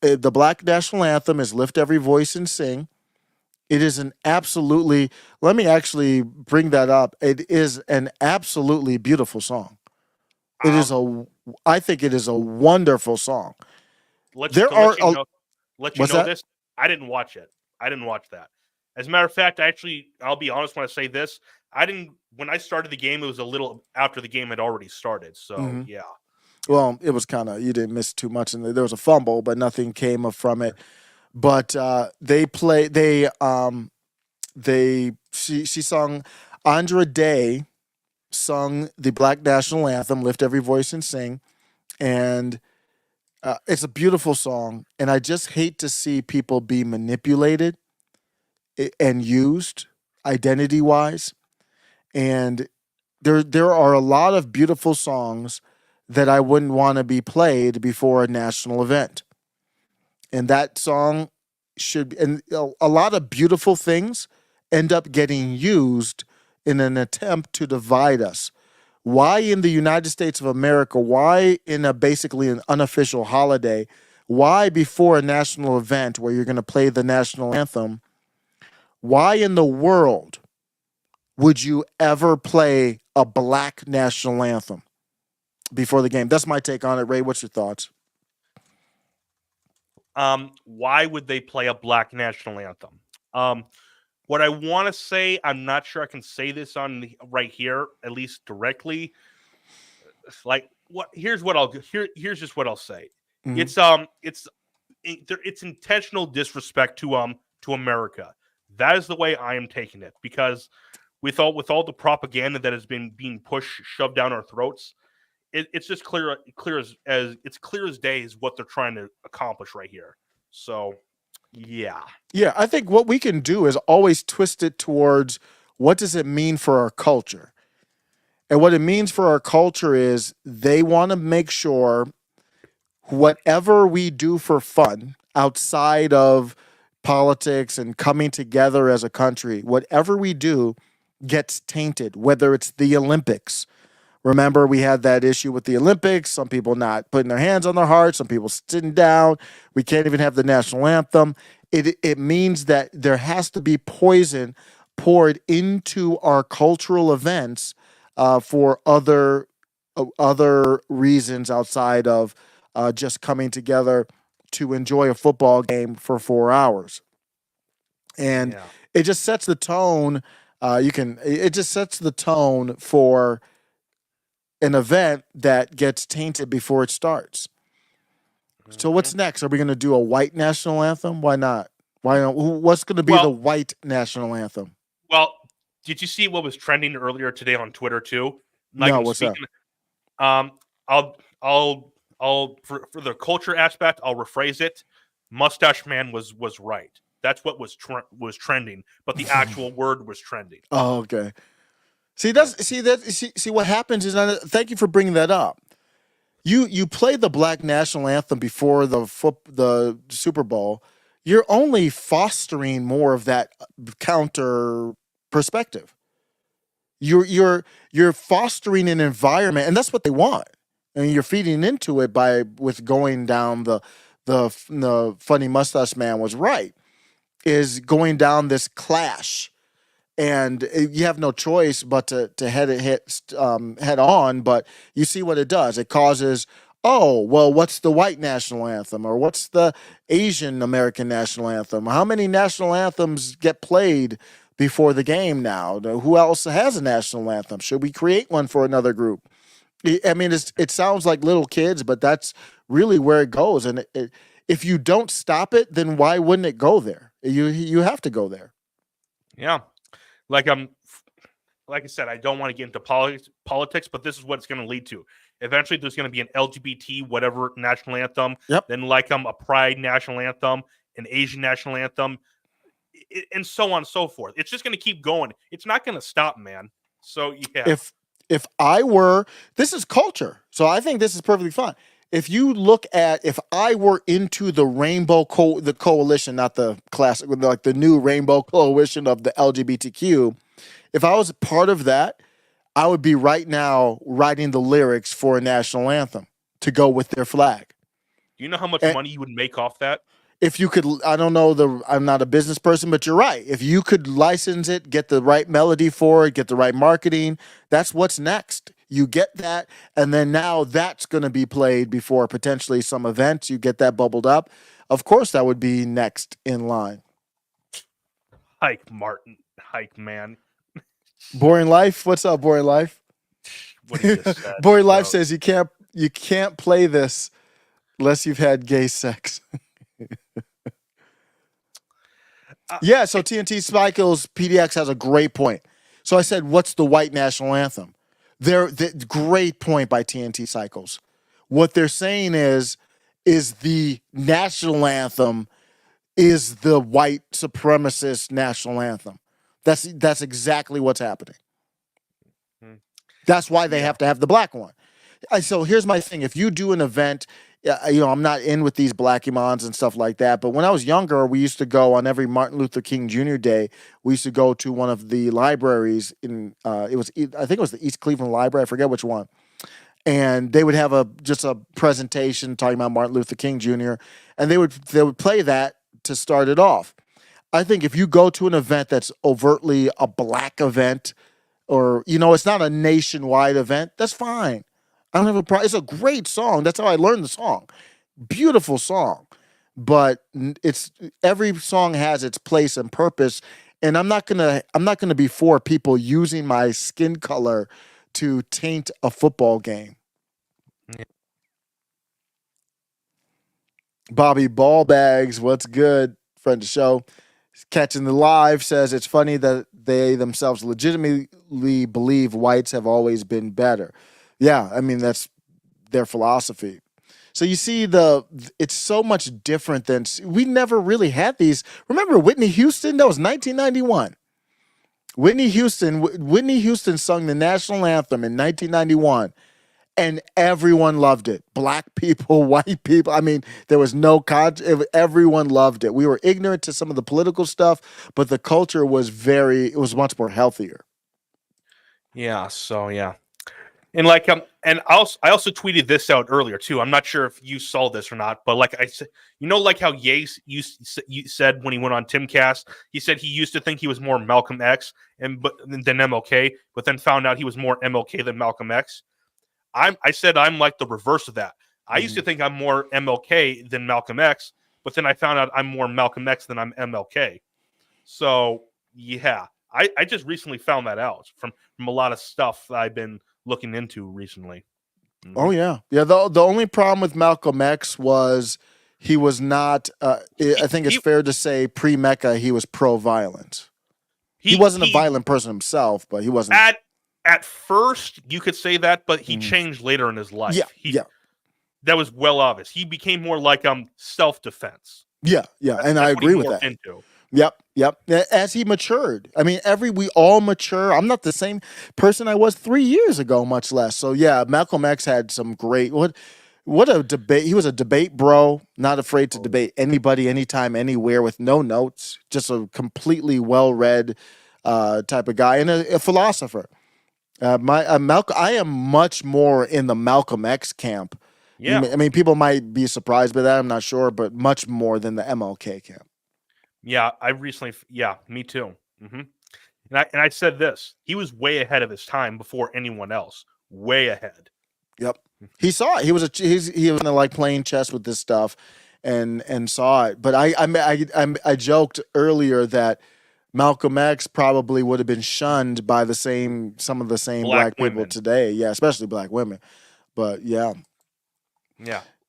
the Black National Anthem is Lift Every Voice and Sing. It is let me actually bring that up. It is an absolutely beautiful song. I think it is a wonderful song. Let you know this. I didn't watch it. I didn't watch that. As a matter of fact, I'll be honest when I say this. When I started the game, it was a little after the game had already started. So, yeah. Well, it was you didn't miss too much. And there was a fumble, but nothing came from it. But she sung, Andra Day sung the Black National Anthem, Lift Every Voice and Sing. And it's a beautiful song. And I just hate to see people be manipulated and used identity-wise. And there are a lot of beautiful songs that I wouldn't want to be played before a national event. And that song and a lot of beautiful things end up getting used in an attempt to divide us. Why in the United States of America? Why in basically an unofficial holiday? Why before a national event where you're going to play the national anthem? Why in the world would you ever play a Black national anthem before the game? That's my take on it. Ray, what's your thoughts? Why would they play a Black national anthem? What I want to say, I'm not sure I can say this right here, at least directly. Like, here's just what I'll say. Mm-hmm. It's intentional disrespect to America. That is the way I am taking it, because with all the propaganda that has been being shoved down our throats, it's just clear as day is what they're trying to accomplish right here. So, yeah. Yeah, I think what we can do is always twist it towards what does it mean for our culture? And what it means for our culture is they want to make sure whatever we do for fun outside of politics and coming together as a country, whatever we do gets tainted, whether it's the Olympics. Remember, we had that issue with the Olympics, some people not putting their hands on their hearts, some people sitting down. We can't even have the national anthem. It means that there has to be poison poured into our cultural events for other reasons outside of just coming together to enjoy a football game for 4 hours. And it just sets the tone. It just sets the tone for an event that gets tainted before it starts. So what's next? Are we going to do a white national anthem? Why not? Why not? What's going to be the white national anthem? Well, did you see what was trending earlier today on Twitter too? No, what's that? I'll for the culture aspect, I'll rephrase it. Mustache Man was right. That's what was trending, but the actual word was trending. Oh, okay. See what happens is, thank you for bringing that up. you play the black national anthem before the Super Bowl, you're only fostering more of that counter perspective. You're fostering an environment, and that's what they want. And you're feeding into it with going down the funny mustache man was right, is going down this clash, and you have no choice but to head on. But you see what it does. It causes, oh well, what's the white national anthem, or what's the Asian American national anthem? How many national anthems get played before the game now? Who else has a national anthem? Should we create one for another group? I mean, it sounds like little kids, but that's really where it goes. And if you don't stop it, then why wouldn't it go there? You have to go there. Yeah. Like I said, I don't want to get into politics, but this is what it's going to lead to. Eventually, there's going to be an LGBT whatever national anthem. Yep. Then a Pride national anthem, an Asian national anthem, and so on and so forth. It's just going to keep going. It's not going to stop, man. So yeah. If this is culture, so I think this is perfectly fine. If I were into the rainbow the coalition, not the classic, like the new rainbow coalition of the LGBTQ, if I was part of that, I would be right now writing the lyrics for a national anthem to go with their flag. Do you know how much money you would make off that? If you could, I don't know, I'm not a business person, but you're right. If you could license it, get the right melody for it, get the right marketing, that's what's next. You get that, and then now that's going to be played before potentially some events. You get that bubbled up. Of course, that would be next in line. Hike, Martin. Hike, man. Boring Life? What's up, Boring Life? What he just said, Boring Life says you can't play this unless you've had gay sex. Yeah, so TNT Spikel's PDX has a great point. So I said, what's the white national anthem? The great point by TNT Cycles. What they're saying is the national anthem is the white supremacist national anthem. That's exactly what's happening. That's why they have to have the black one. So here's my thing. If you do an event, I'm not in with these Black Imams and stuff like that, but when I was younger, we used to go on every Martin Luther King Jr. Day. We used to go to one of the libraries I think it was the East Cleveland Library. I forget which one. And they would have just a presentation talking about Martin Luther King Jr. And they would play that to start it off. I think if you go to an event that's overtly a black event, or it's not a nationwide event, that's fine. I don't have a problem. It's a great song. That's how I learned the song. Beautiful song. But every song has its place and purpose. And I'm not gonna be for people using my skin color to taint a football game. Yeah. Bobby Ballbags, what's good? Friend of the show. Catching the live says it's funny that they themselves legitimately believe whites have always been better. Yeah, I mean, that's their philosophy. So you see it's so much different than, we never really had these. Remember Whitney Houston? That was 1991. Whitney Houston sung the national anthem in 1991, and everyone loved it. Black people, white people. I mean, there was everyone loved it. We were ignorant to some of the political stuff, but the culture was much more healthier. Yeah, so yeah. And I also tweeted this out earlier too. I'm not sure if you saw this or not, but like I said, like how Ye you said when he went on Timcast, he said he used to think he was more Malcolm X than MLK, but then found out he was more MLK than Malcolm X. I said I'm like the reverse of that. I used to think I'm more MLK than Malcolm X, but then I found out I'm more Malcolm X than I'm MLK. So yeah, I just recently found that out from a lot of stuff that I've been looking into recently. Oh yeah. The only problem with Malcolm X was he was not I think it's fair to say pre-Mecca he was pro-violence. He wasn't a violent person himself, but he wasn't at first you could say that, but he changed later in his life. Yeah. That was well obvious. He became more like self-defense. Yeah, and I agree with that. Yep. As he matured, I mean, we all mature. I'm not the same person I was 3 years ago, much less. So yeah, Malcolm X had some great what a debate. He was a debate bro, not afraid to debate anybody, anytime, anywhere, with no notes. Just a completely well-read type of guy and a philosopher. Malcolm, I am much more in the Malcolm X camp. Yeah. I mean, people might be surprised by that. I'm not sure, but much more than the MLK camp. Yeah, me too. And I said this: he was way ahead of his time before anyone else. Way ahead. Yep, he saw it. He was like playing chess with this stuff, and saw it. But I joked earlier that Malcolm X probably would have been shunned by some of the same black people women today. Yeah, especially black women. But yeah.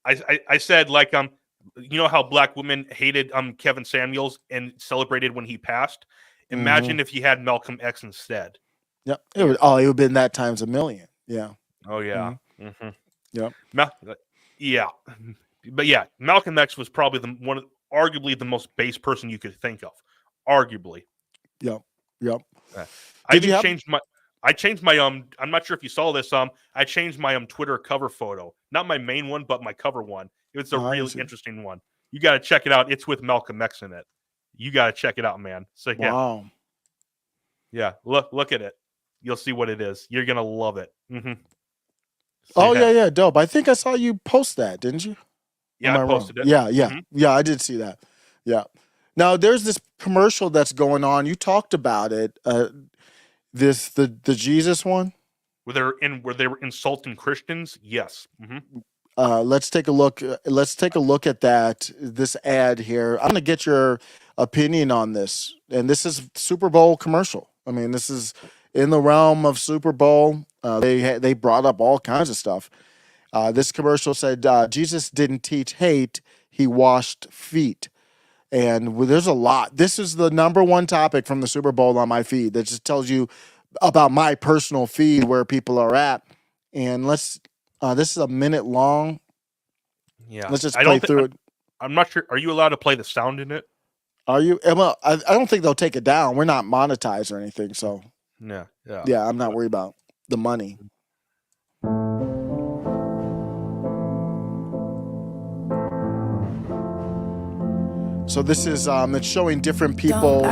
I said, like, you know how black women hated Kevin Samuels and celebrated when he passed? Imagine if he had Malcolm X instead. Yep. It would have been that times a million. Yeah. Oh yeah. Yep. Yeah. But yeah, Malcolm X was probably arguably the most base person you could think of. Arguably. Yep. I changed my I'm not sure if you saw this, I changed my Twitter cover photo. Not my main one, but my cover one. It's a really interesting one. You got to check it out. It's with Malcolm X in it. You got to check it out, man. So yeah. Wow. Yeah, look at it. You'll see what it is. You're going to love it. So, yeah, dope. I think I saw you post that, didn't you? Yeah, I posted it. Yeah. Yeah, I did see that. Yeah. Now, there's this commercial that's going on. You talked about it. The Jesus one? Where they were insulting Christians? Yes. Let's take a look. Let's take a look at this ad here. I'm gonna get your opinion on this. And this is Super Bowl commercial. I mean, this is in the realm of Super Bowl. They brought up all kinds of stuff. This commercial said Jesus didn't teach hate; he washed feet. And there's a lot. This is the number one topic from the Super Bowl on my feed. That just tells you about my personal feed where people are at. And this is a minute long. Yeah. Let's just play through it. I'm not sure. Are you allowed to play the sound in it? Are you? Well, I don't think they'll take it down. We're not monetized or anything. So yeah. I'm not worried about the money. So this is it's showing different people.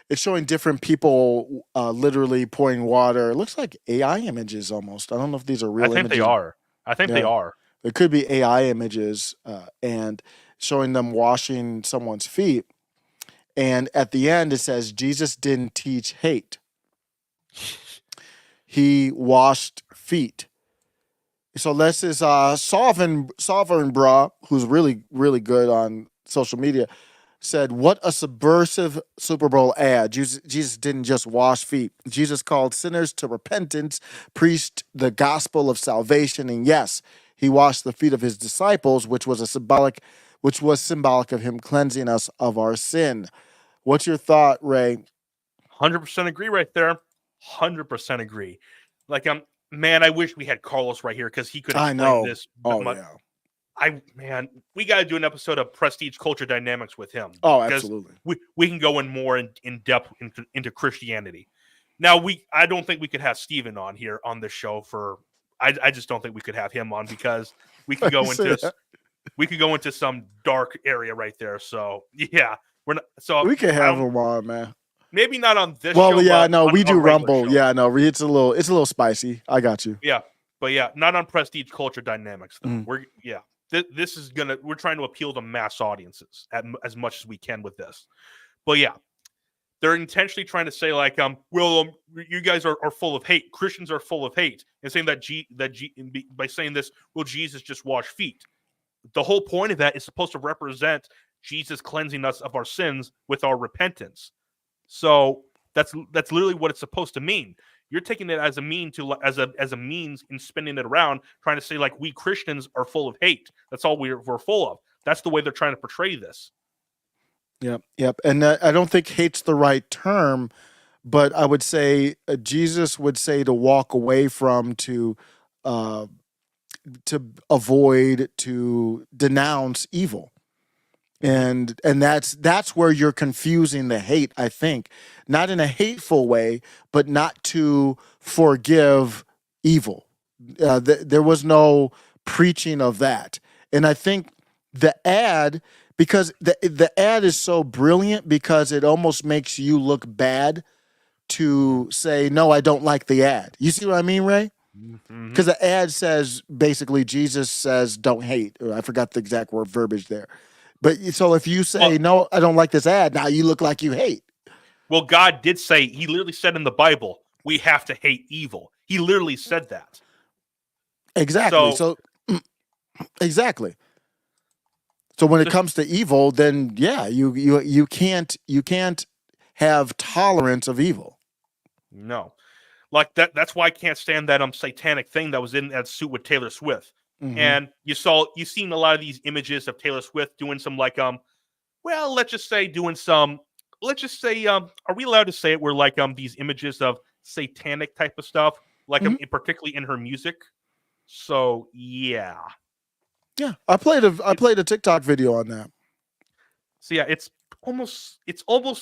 It's showing different people literally pouring water. It looks like AI images almost. I don't know if these are real images. I think they are. It could be AI images and showing them washing someone's feet. And at the end, it says, Jesus didn't teach hate. He washed feet. So this is Sovereign Bra, who's really, really good on social media, said, what a subversive Super Bowl ad. Jesus didn't just wash feet. Jesus called sinners to repentance, preached the gospel of salvation, and yes, he washed the feet of his disciples, which was symbolic of him cleansing us of our sin. What's your thought, Ray? 100% agree right there. 100% agree. Like, man, I wish we had Carlos right here because he could explain this. We got to do an episode of Prestige Culture Dynamics with him. Oh, absolutely. We can go in more in depth into Christianity. Now, I don't think we could have Steven on here on this show I just don't think we could have him on because we could go into some dark area right there. So yeah, we're not. So we can have him on, man. Maybe not on this. Well, show, yeah, no, we do Rumble. Show. Yeah, no, it's a little spicy. I got you. Yeah, but yeah, not on Prestige Culture Dynamics though. This is we're trying to appeal to mass audiences as much as we can with this. But yeah, they're intentionally trying to say like, you guys are full of hate. Christians are full of hate, and saying by saying this, will Jesus just wash feet? The whole point of that is supposed to represent Jesus cleansing us of our sins with our repentance. So that's literally what it's supposed to mean. You're taking it as a means and spinning it around, trying to say like we Christians are full of hate. That's all we're full of. That's the way they're trying to portray this. Yep. And I don't think hate's the right term, but I would say Jesus would say to walk away from, to avoid, to denounce evil. And that's where you're confusing the hate, I think. Not in a hateful way, but not to forgive evil. There was no preaching of that. And I think the ad, because the ad is so brilliant because it almost makes you look bad to say, no, I don't like the ad. You see what I mean, Ray? Because the ad says basically Jesus says don't hate. Or I forgot the exact word verbiage there. But so if you say, no, I don't like this ad, now you look like you hate. Well, God did say, he literally said in the Bible, we have to hate evil. He literally said that. Exactly. So exactly. So when it comes to evil, then yeah, you can't have tolerance of evil. No. Like that's why I can't stand that satanic thing that was in that suit with Taylor Swift. Mhm. And you've seen a lot of these images of Taylor Swift doing some well, let's just say are we allowed to say it where these images of satanic type of stuff, like particularly in her music? So yeah. Yeah, I played a TikTok video on that. So yeah, it's almost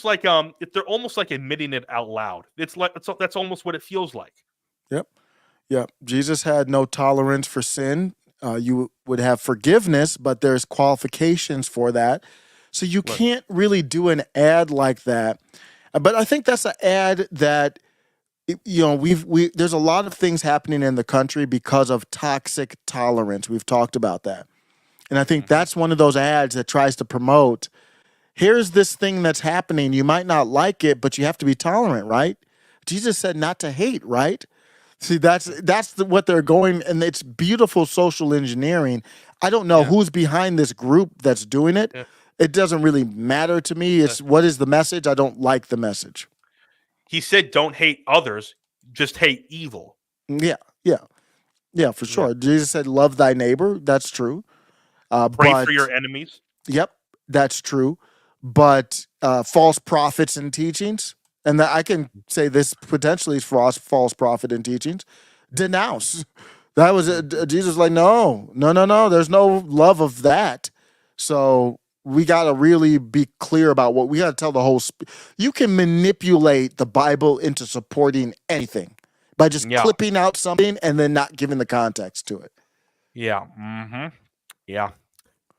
like they're almost like admitting it out loud. It's like that's almost what it feels like. Yep. Jesus had no tolerance for sin. You would have forgiveness, but there's qualifications for that. So you can't really do an ad like that. But I think that's an ad that there's a lot of things happening in the country because of toxic tolerance. We've talked about that. And I think that's one of those ads that tries to promote, here's this thing that's happening. You might not like it, but you have to be tolerant, right? Jesus said not to hate, right? See, that's what they're going, and it's beautiful social engineering. I don't know who's behind this group that's doing it. Yeah. It doesn't really matter to me. It's what is the message? I don't like the message. He said, don't hate others, just hate evil. Yeah, for sure. Yeah. Jesus said, love thy neighbor. That's true. Pray for your enemies. Yep, that's true. But false prophets and teachings, and I can say this potentially is false prophet and teachings, denounce. That was Jesus like, no. There's no love of that. So we got to really be clear about what we got to tell the whole. You can manipulate the Bible into supporting anything by just clipping out something and then not giving the context to it. Yeah. Mm-hmm. Yeah.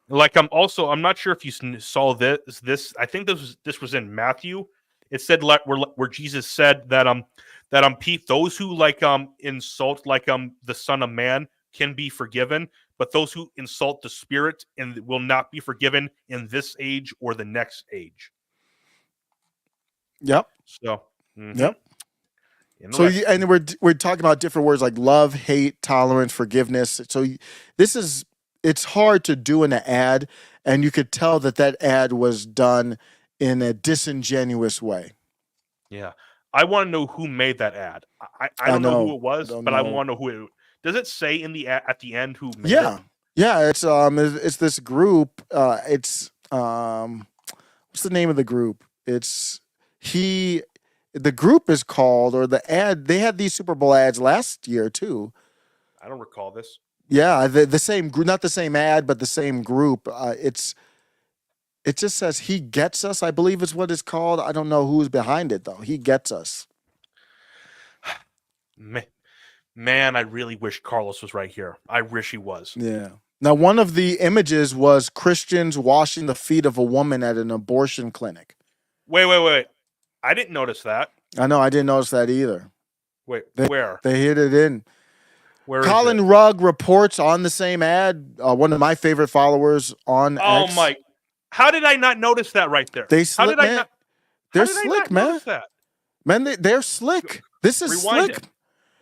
Like I'm not sure if you saw this. I think this was in Matthew. It said where Jesus said that those who insult the Son of Man can be forgiven, but those who insult the Spirit and will not be forgiven in this age or the next age. Yep. So. Yep. So and we're talking about different words like love, hate, tolerance, forgiveness. So it's hard to do in an ad, and you could tell that ad was done in a disingenuous way. Yeah. I want to know who made that ad. I don't know who it was, but I want to know who it. Does it say in the at the end who made it? Yeah, it's this group. It's what's the name of the group? The group is called, or the ad, they had these Super Bowl ads last year too. I don't recall this. Yeah, the same group, not the same ad, but the same group. It just says He Gets Us, I believe is what it's called. I don't know who's behind it, though. He Gets Us. Man, I really wish Carlos was right here. I wish he was. Yeah. Now, one of the images was Christians washing the feet of a woman at an abortion clinic. Wait. I didn't notice that. I know. I didn't notice that either. Wait, where? They hit it in. Where Colin Rugg reports on the same ad. One of my favorite followers on X. Oh, my. How did I not notice that right there? They're slick, man. Man, they're slick. This is Rewind slick. It.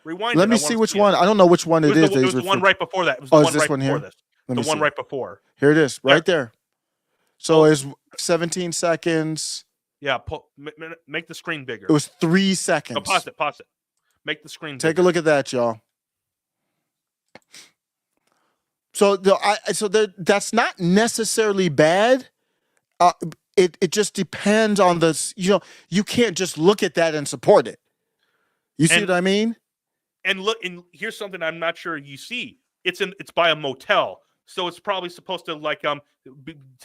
Rewind Let me see which one. I don't know which one it is. It was the one right before that. It was the one this right one before here? this. The one right before. Here it is, right there. So it's 17 seconds. Yeah, make the screen bigger. It was 3 seconds. No, pause it. Make the screen bigger. Take a look at that, y'all. So that's not necessarily bad. It just depends on the, you can't just look at that and support it. You see what I mean? And look, and here's something I'm not sure you see. It's by a motel. So it's probably supposed to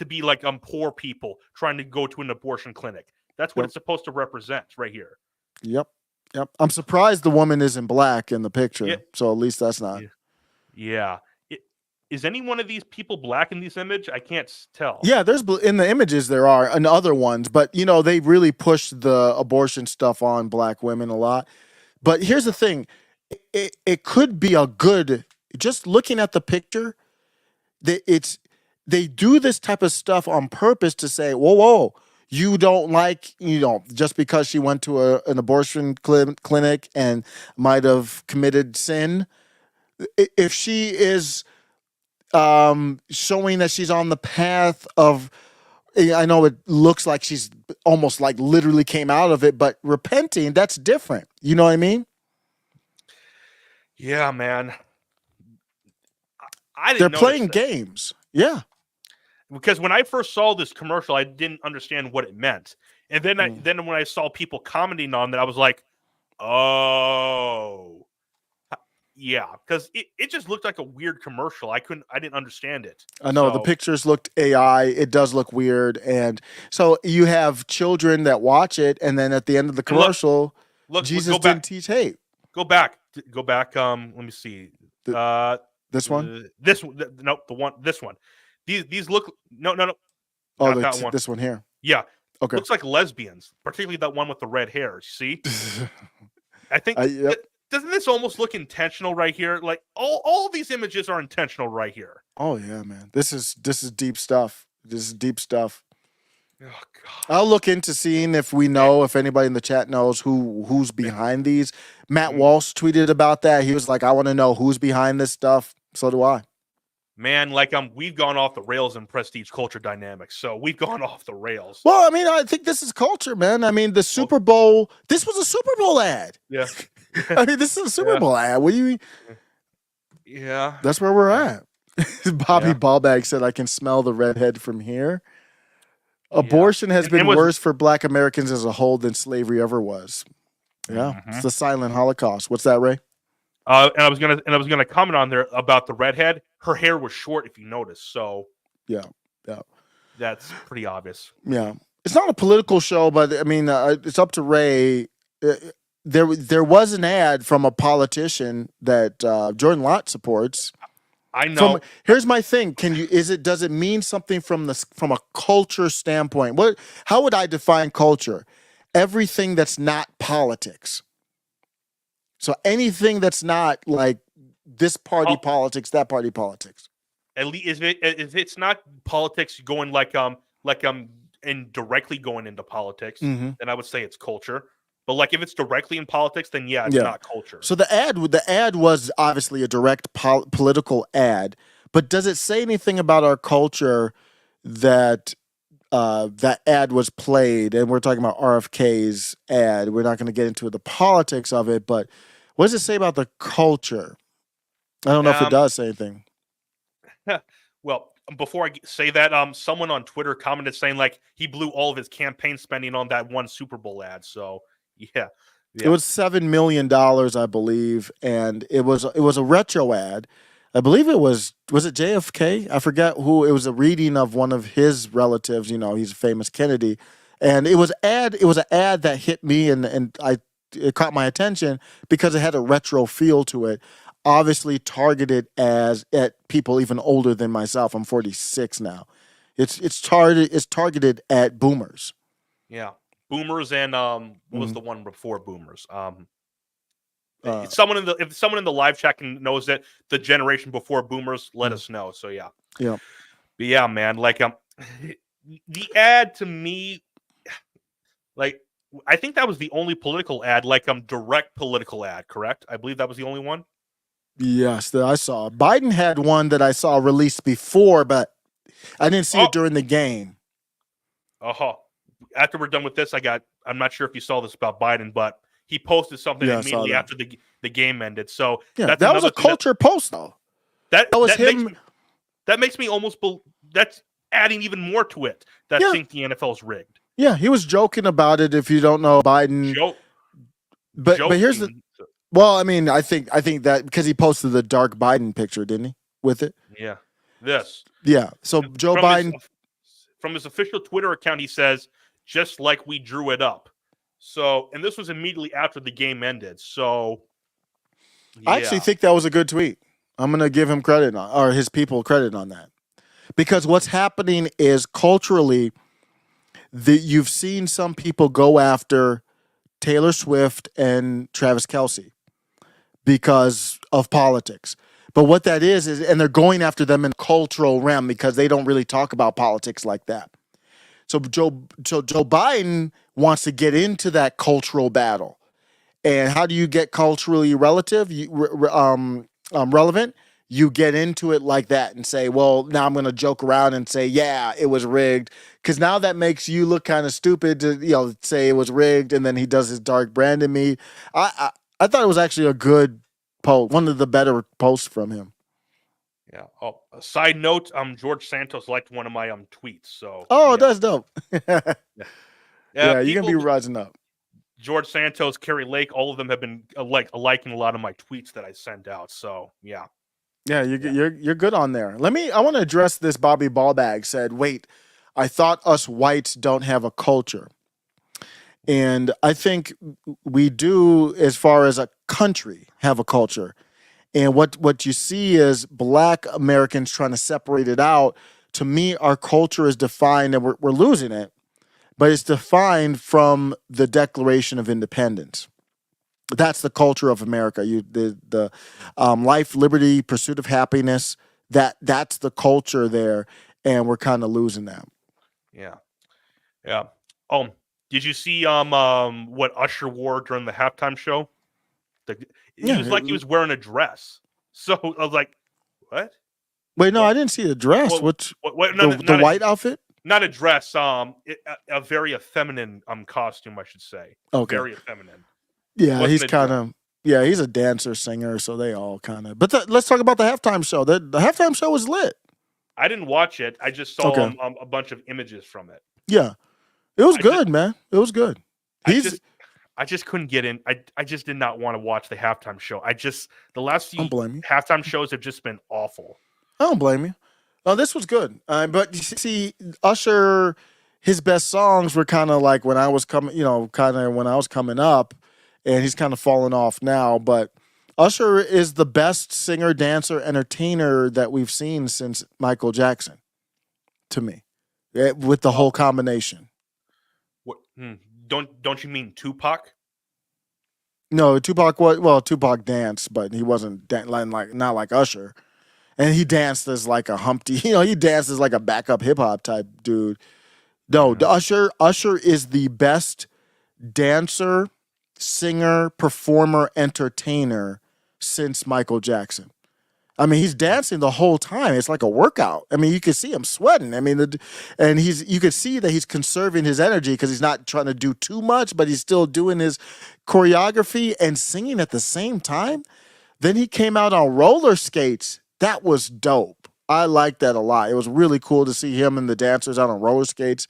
be like poor people trying to go to an abortion clinic. That's what Yep. it's supposed to represent right here. Yep. I'm surprised the woman isn't black in the picture. Yeah. So at least that's not. Yeah. Is any one of these people black in this image? I can't tell. Yeah, in the images there are and other ones, but they really push the abortion stuff on black women a lot. But here's the thing, it could be a good. Just looking at the picture, they do this type of stuff on purpose to say, whoa, you don't like, just because she went to an abortion clinic and might have committed sin. If she is showing that she's on the path of, I know it looks like she's almost like literally came out of it, but repenting, that's different. You know what I mean? Yeah, man. They're playing games. Yeah. Because when I first saw this commercial, I didn't understand what it meant. And then then when I saw people commenting on that, I was like, oh. Yeah, because it just looked like a weird commercial. I didn't understand it. I know the pictures looked AI. It does look weird. And so you have children that watch it. And then at the end of the commercial, look Jesus didn't teach hate. Go back. Let me see. This one? This one. These look, no. Oh, not that one. This one here. Yeah. Okay. Looks like lesbians, particularly that one with the red hair. See? I think, yep. Doesn't this almost look intentional right here? Like all these images are intentional right here. Oh yeah, man. This is deep stuff. This is deep stuff. Oh God. I'll look into seeing if we know, if anybody in the chat knows who's behind these. Matt Walsh tweeted about that. He was like, I want to know who's behind this stuff. So do I. Man, we've gone off the rails in prestige culture dynamics. So we've gone off the rails. Well, I mean, I think this is culture, man. I mean, the Super Bowl, this was a Super Bowl ad. Yeah. I mean, this is a Super Bowl ad. What do you? Yeah. That's where we're at. Bobby Ballbag said, I can smell the redhead from here. Abortion has been worse for black Americans as a whole than slavery ever was. Yeah. It's the silent Holocaust. What's that, Ray? And I was gonna comment on there about the redhead. Her hair was short, if you notice. So yeah, that's pretty obvious. Yeah, it's not a political show, but I mean, it's up to Ray. There was an ad from a politician that Jordan Lott supports. I know. Here's my thing: does it mean something from a culture standpoint? How would I define culture? Everything that's not politics. So anything that's not like this party politics, that party politics. At least if it's not politics going and directly going into politics, then I would say it's culture. But like if it's directly in politics, then it's not culture. So the ad was obviously a direct political ad, but does it say anything about our culture that that ad was played? And we're talking about RFK's ad. We're not going to get into the politics of it, but what does it say about the culture? I don't know if it does say anything. Well, before I say that, someone on Twitter commented saying like he blew all of his campaign spending on that one Super Bowl ad. So yeah. It was $7 million, I believe, and it was a retro ad. I believe it was it JFK? I forget who. It was a reading of one of his relatives. He's a famous Kennedy, and it was an ad that hit me, and it caught my attention because it had a retro feel to it. Obviously targeted at people even older than myself. I'm 46 now. It's targeted at boomers. Yeah, boomers and what was the one before boomers? If someone in the live chat knows that the generation before boomers, let us know. So yeah. But yeah, man. Like the ad to me, like I think that was the only political ad, direct political ad. Correct? I believe that was the only one. Yes, that I saw. Biden had one that I saw released before, but I didn't see it during the game. After we're done with this, I'm not sure if you saw this about Biden, but he posted something immediately after the game ended. So yeah, that was a culture post, though. That was him. That makes me almost. That's adding even more to it. That think the NFL is rigged. Yeah, he was joking about it. If you don't know Biden, but here's the. Well, I mean, I think that because he posted the dark Biden picture, didn't he? With it. Yeah. this. Yeah. So Joe From Biden. from his official Twitter account, he says, "Just like we drew it up." So, and this was immediately after the game ended. So, I actually think that was a good tweet. I'm going to give him credit or his people credit on that. Because what's happening is culturally, you've seen some people go after Taylor Swift and Travis Kelce because of politics. But what that is, and they're going after them in cultural realm because they don't really talk about politics like that. So Joe Biden wants to get into that cultural battle. And how do you get culturally relevant? You get into it like that and say, well, now I'm going to joke around and say, yeah, it was rigged. Because now that makes you look kind of stupid to, say it was rigged. And then he does his dark brand in me. I thought it was actually a good post, one of the better posts from him. Yeah. Oh, a side note, George Santos liked one of my tweets. So. Oh, that's dope. Yeah, you can be rising up. George Santos, Kerry Lake, all of them have been liking a lot of my tweets that I send out. So yeah. Yeah, you're good on there. I want to address this. Bobby Ballbag said, wait, I thought us whites don't have a culture. And I think we do, as far as a country, have a culture. And what you see is Black Americans trying to separate it out. To me, our culture is defined, and we're losing it, but it's defined from the Declaration of Independence. That's the culture of America. The life, liberty, pursuit of happiness. That's the culture there, and we're kind of losing that. Yeah. Did you see what Usher wore during the halftime show? He was wearing a dress. So I was like, what? Wait, no, I didn't see the dress. The white outfit? Not a dress. A very feminine costume, I should say. Okay. Very feminine. Yeah, he's kind of. Yeah, he's a dancer, singer, so they all kind of. But let's talk about the halftime show. The halftime show was lit. I didn't watch it. I just saw a bunch of images from it. Yeah, it was good, man. It was good. I just couldn't get in. I just did not want to watch the halftime show. The last few halftime shows have just been awful. I don't blame you. This was good. But you see, Usher, his best songs were kind of like when I was coming up, and he's kind of fallen off now. But Usher is the best singer, dancer, entertainer that we've seen since Michael Jackson, to me, with the whole combination. What? Don't you mean Tupac? No, Tupac Tupac danced, but he wasn't not like Usher. And he danced as like a Humpty, he danced as like a backup hip hop type dude. No, Usher is the best dancer, singer, performer, entertainer since Michael Jackson. I mean, he's dancing the whole time. It's like a workout. I mean, you can see him sweating. I mean, you can see that he's conserving his energy because he's not trying to do too much, but he's still doing his choreography and singing at the same time. Then he came out on roller skates. That was dope. I liked that a lot. It was really cool to see him and the dancers out on roller skates.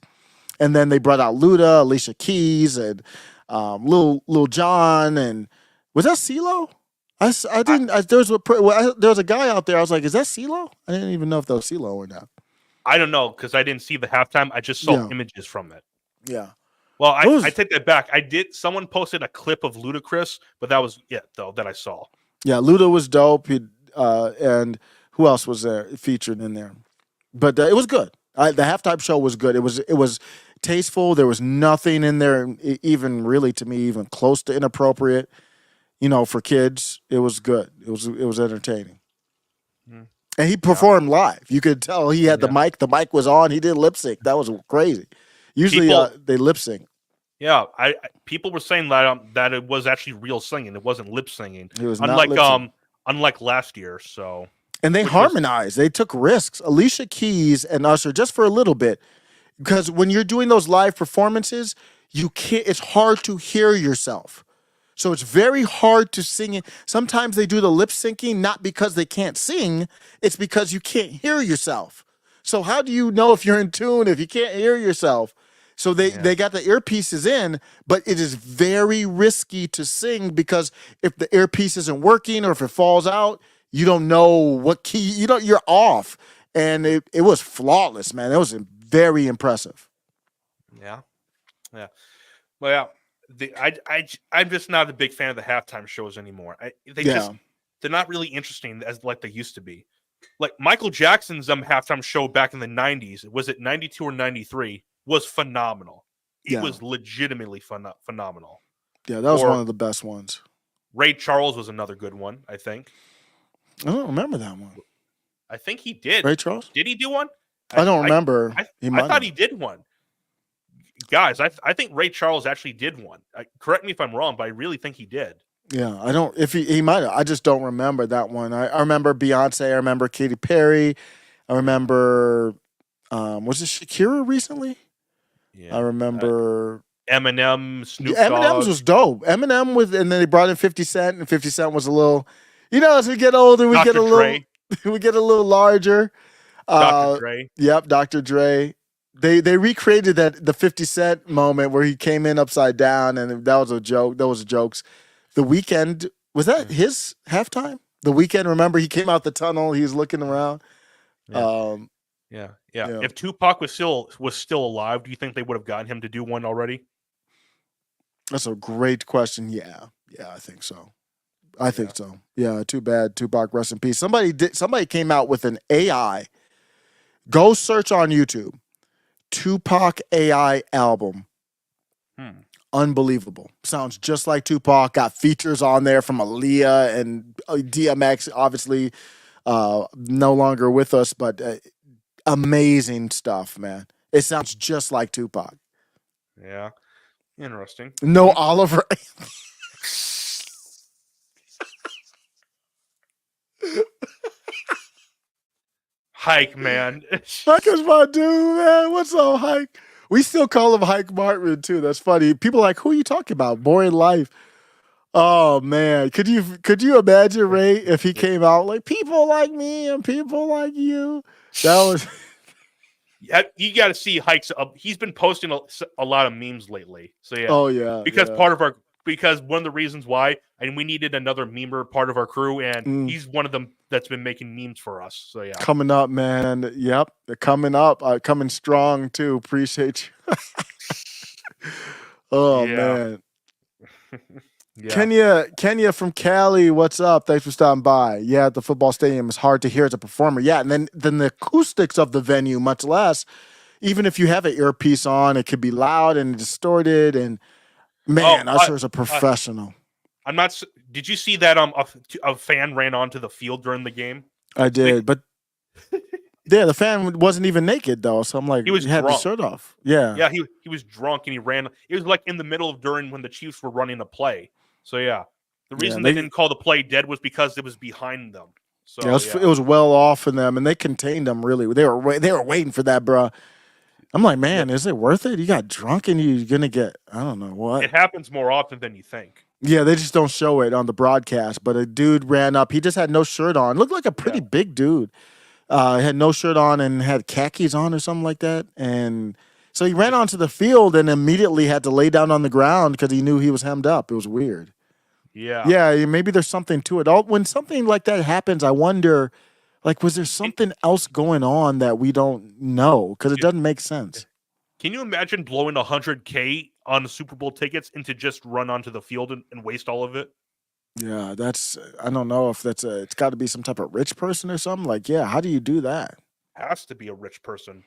And then they brought out Luda, Alicia Keys, and Lil Jon, and was that CeeLo? There was a guy out there. I was like, is that CeeLo? I didn't even know if that was CeeLo or not. I don't know because I didn't see the halftime. I just saw images from it. Yeah. Well, I take that back. Someone posted a clip of Ludacris, but that was it though that I saw. Yeah, Luda was dope. And who else was there featured in there? But it was good. The halftime show was good. It was tasteful. There was nothing in there, even really to me, even close to inappropriate. For kids, it was good. It was entertaining. Mm. And he performed live. You could tell he had the mic. The mic was on. He did lip sync. That was crazy. Usually they lip sync. Yeah, people were saying that it was actually real singing. It wasn't lip singing. It was unlike last year. So and they harmonized. They took risks. Alicia Keys and Usher just for a little bit, because when you're doing those live performances, you can't. It's hard to hear yourself. So it's very hard to sing it. Sometimes they do the lip syncing, not because they can't sing, it's because you can't hear yourself. So how do you know if you're in tune if you can't hear yourself? So they got the earpieces in, but it is very risky to sing because if the earpiece isn't working or if it falls out, you don't know what key, you're off. and it was flawless, man. It was very impressive. Yeah. Well, yeah. I'm just not a big fan of the halftime shows anymore. They're not really interesting as like they used to be. Like Michael Jackson's halftime show back in the 90s, was it 92 or 93, was phenomenal. It was legitimately phenomenal. Yeah, that was one of the best ones. Ray Charles was another good one, I think. I don't remember that one. I think he did. Ray Charles? Did he do one? I don't remember. I thought he did one. Guys, I think Ray Charles actually did one. Correct me if I'm wrong, but I really think he did. Yeah, I don't. If he might have, I just don't remember that one. I remember Beyonce. I remember Katy Perry. I remember. Was it Shakira recently? Yeah. I remember Eminem, Snoop Eminem's Dogg. was dope. Eminem and then they brought in 50 Cent, and 50 Cent was a little. As we get older, we get a little. Dre. We get a little larger. Dr. Dre. Yep, Dr. Dre. They recreated the 50 Cent moment where he came in upside down, and that was a joke. Those were jokes. The Weeknd, was that his halftime? The Weeknd, remember he came out the tunnel, he was looking around. Yeah. Yeah. If Tupac was still alive, do you think they would have gotten him to do one already? That's a great question. Yeah, I think so. I think so. Yeah, too bad. Tupac, rest in peace. Somebody came out with an AI. Go search on YouTube. Tupac AI album. Unbelievable. Sounds just like Tupac. Got features on there from Aaliyah and DMX, obviously no longer with us, but amazing stuff, man. It sounds just like Tupac. Yeah. Interesting. No Oliver. Hike, man. Hike is my dude, man. What's up, Hike? We still call him Hike Martin too. That's funny. People are like, who are you talking about? Boring life. Oh man, could you imagine, Ray, if he came out like people like me and people like you? That was. You got to see Hike's. He's been posting a lot of memes lately. So yeah. Oh yeah. Because because one of the reasons why, and we needed another memer part of our crew, and he's one of them that's been making memes for us. So yeah. Coming up, man. Yep, they're coming up. Coming strong too. Appreciate you. Oh man. Yeah. Kenya from Cali, what's up? Thanks for stopping by. Yeah, the football stadium is hard to hear as a performer. Yeah, and then the acoustics of the venue, much less. Even if you have an earpiece on, it could be loud and distorted. And man, Usher's a professional. I'm not. Did you see that a fan ran onto the field during the game? I did, but yeah, the fan wasn't even naked though. So I'm like, he had the shirt off. Yeah, yeah, he was drunk and he ran. It was like in the middle of during when the Chiefs were running a play. So yeah, the reason they didn't call the play dead was because it was behind them. So it was well off in them, and they contained them really. They were waiting for that, bro. I'm like, man, is it worth it? You got drunk and you're gonna get I don't know what. It happens more often than you think. Yeah, they just don't show it on the broadcast. But a dude ran up. He just had no shirt on. Looked like a pretty big dude. Had no shirt on and had khakis on or something like that. And so he ran onto the field and immediately had to lay down on the ground because he knew he was hemmed up. It was weird. Yeah. Yeah, maybe there's something to it. When something like that happens, I wonder, like, was there something else going on that we don't know? Because it doesn't make sense. Can you imagine blowing $100K on the Super Bowl tickets and to just run onto the field and waste all of it? Yeah, I don't know if it's got to be some type of rich person or something. Like, yeah, how do you do that? Has to be a rich person.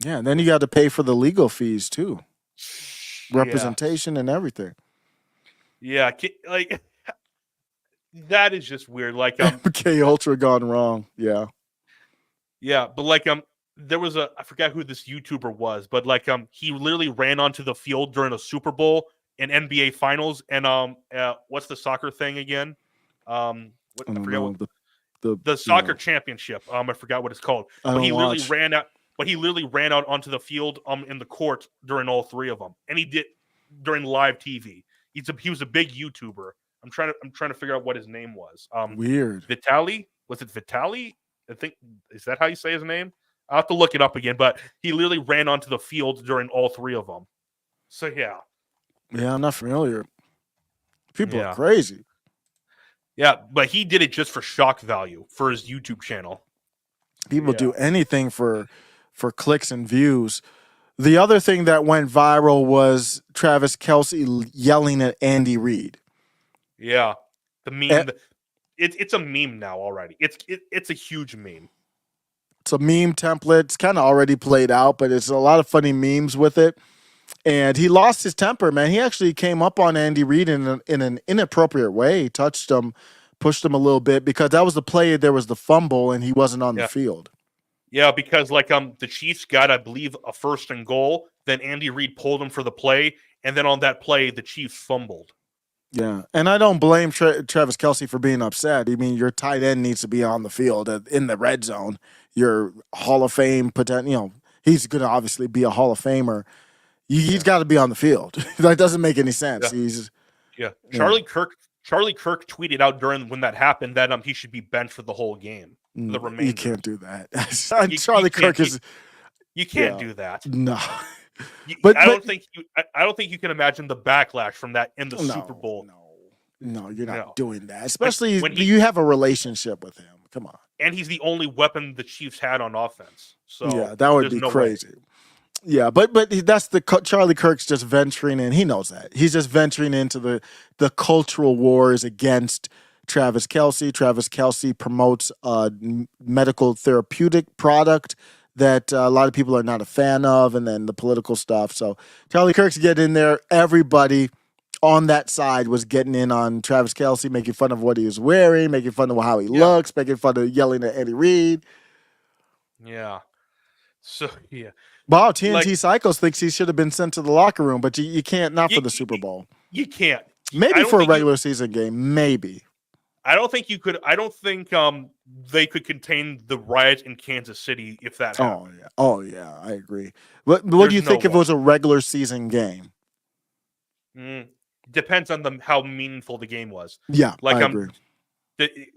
Yeah, and then you got to pay for the legal fees too. Representation and everything. Yeah, like that is just weird. Like MK Ultra gone wrong. Yeah. Yeah, but like there was I forgot who this YouTuber was, but like he literally ran onto the field during a Super Bowl and NBA Finals and what's the soccer thing again? I forget what the soccer championship. I forgot what it's called. But he literally ran out onto the field in the court during all three of them, and he did during live TV. He was a big YouTuber. I'm trying to figure out what his name was. Weird. Vitali? Was it Vitali? I think, is that how you say his name? I'll have to look it up again, but he literally ran onto the field during all three of them. So yeah. Yeah, I'm not familiar. People are crazy. Yeah, but he did it just for shock value for his YouTube channel. People do Yeah. anything for clicks and views. The other thing that went viral was Travis Kelce yelling at Andy Reid. Yeah. The Eh, meme. It's a meme now already. It's a huge meme. It's a meme template. It's kind of already played out, but it's a lot of funny memes with it. And he lost his temper, man. He actually came up on Andy Reid in an inappropriate way. He touched him, pushed him a little bit because that was the play. There was the fumble, and he wasn't on the Yeah. field. Yeah, because the Chiefs got, I believe, a 1st and goal. Then Andy Reid pulled him for the play, and then on that play, the Chiefs fumbled. Yeah, and I don't blame Travis Kelce for being upset. I mean, your tight end needs to be on the field in the red zone. Your Hall of Fame potential, he's going to obviously be a Hall of Famer. He's got to be on the field. That doesn't make any sense. Yeah. Charlie Kirk tweeted out when that happened that he should be benched for the whole game. The remainder. You can't do that. Charlie Kirk is. You can't do that. No. I don't think you can imagine the backlash from that in the Super Bowl. No, you're not doing that. Especially when you have a relationship with him. Come on. And he's the only weapon the Chiefs had on offense. So yeah, that would be crazy. Way. Yeah, but that's Charlie Kirk's just venturing in. He knows that. He's just venturing into the cultural wars against Travis Kelce. Travis Kelce promotes a medical therapeutic product that a lot of people are not a fan of, and then the political stuff. So Charlie Kirk's getting in there. Everybody on that side was getting in on Travis Kelce, making fun of what he was wearing, making fun of how he looks, making fun of yelling at Andy Reid. Yeah. So, yeah. Wow, TNT Psychos thinks he should have been sent to the locker room, but you can't, not for the Super Bowl. You can't. Maybe for a regular season game, maybe. I don't think you could. I don't think they could contain the riot in Kansas City if that happened. Oh yeah, I agree. What do you think if it was a regular season game? Depends on how meaningful the game was. Yeah, I agree.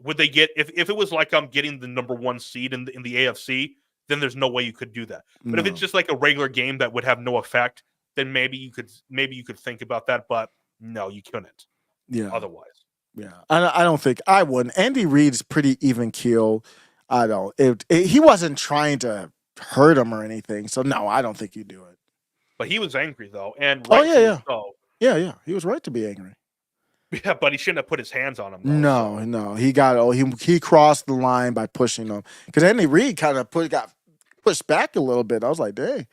Would they get if it was like getting the number 1 seed in the AFC? Then there's no way you could do that. But if it's just like a regular game that would have no effect, then maybe you could think about that. But no, you couldn't. Yeah. Otherwise. Yeah, I don't think I wouldn't. Andy Reid's pretty even keel. I don't. He wasn't trying to hurt him or anything. So no, I don't think you do it. But he was angry though, and yeah. So. Yeah. He was right to be angry. Yeah, but he shouldn't have put his hands on him. Though, No. He crossed the line by pushing him because Andy Reid kind of got pushed back a little bit. I was like, dang.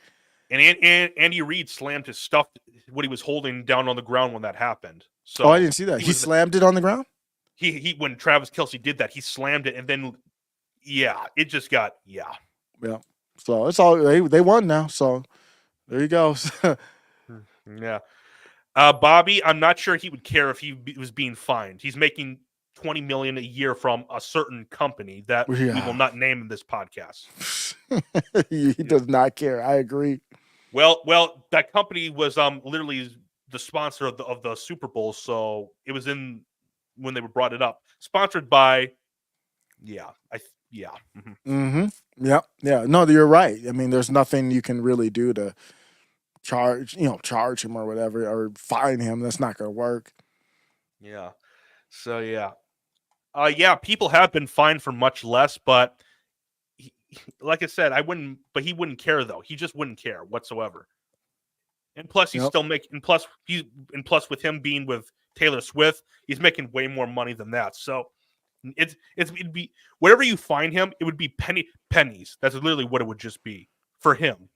And Andy Reid slammed his stuff, what he was holding, down on the ground when that happened. So I didn't see that. He slammed it on the ground? He when Travis Kelce did that, he slammed it, and then it just got Yeah. So it's all they won now. So there you go. Yeah. Bobby, I'm not sure he would care if he was being fined. He's making $20 million a year from a certain company that we will not name in this podcast. He does not care. I agree. Well, that company was literally the sponsor of the Super Bowl, so it was in when they brought it up. Sponsored by, Yeah. No, you're right. I mean, there's nothing you can really do to charge him or whatever, or fine him. That's not going to work. Yeah. So people have been fined for much less, but like I said, he wouldn't care though. He just wouldn't care whatsoever. And plus, he's still making. And plus, with him being with Taylor Swift, he's making way more money than that. So it'd be whatever you find him, it would be pennies. That's literally what it would just be for him.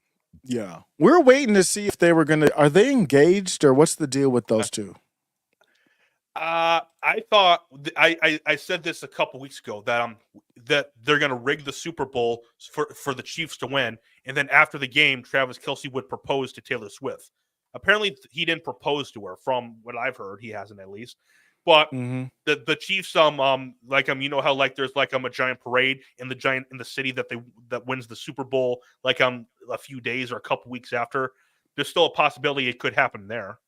Yeah, we're waiting to see if they were gonna. Are they engaged or what's the deal with those two? I thought I said this a couple weeks ago that they're gonna rig the Super Bowl for the Chiefs to win, and then after the game, Travis Kelce would propose to Taylor Swift. Apparently, he didn't propose to her, from what I've heard. He hasn't, at least. But the Chiefs, you know how there's a giant parade in the city that wins the Super Bowl a few days or a couple weeks after. There's still a possibility it could happen there.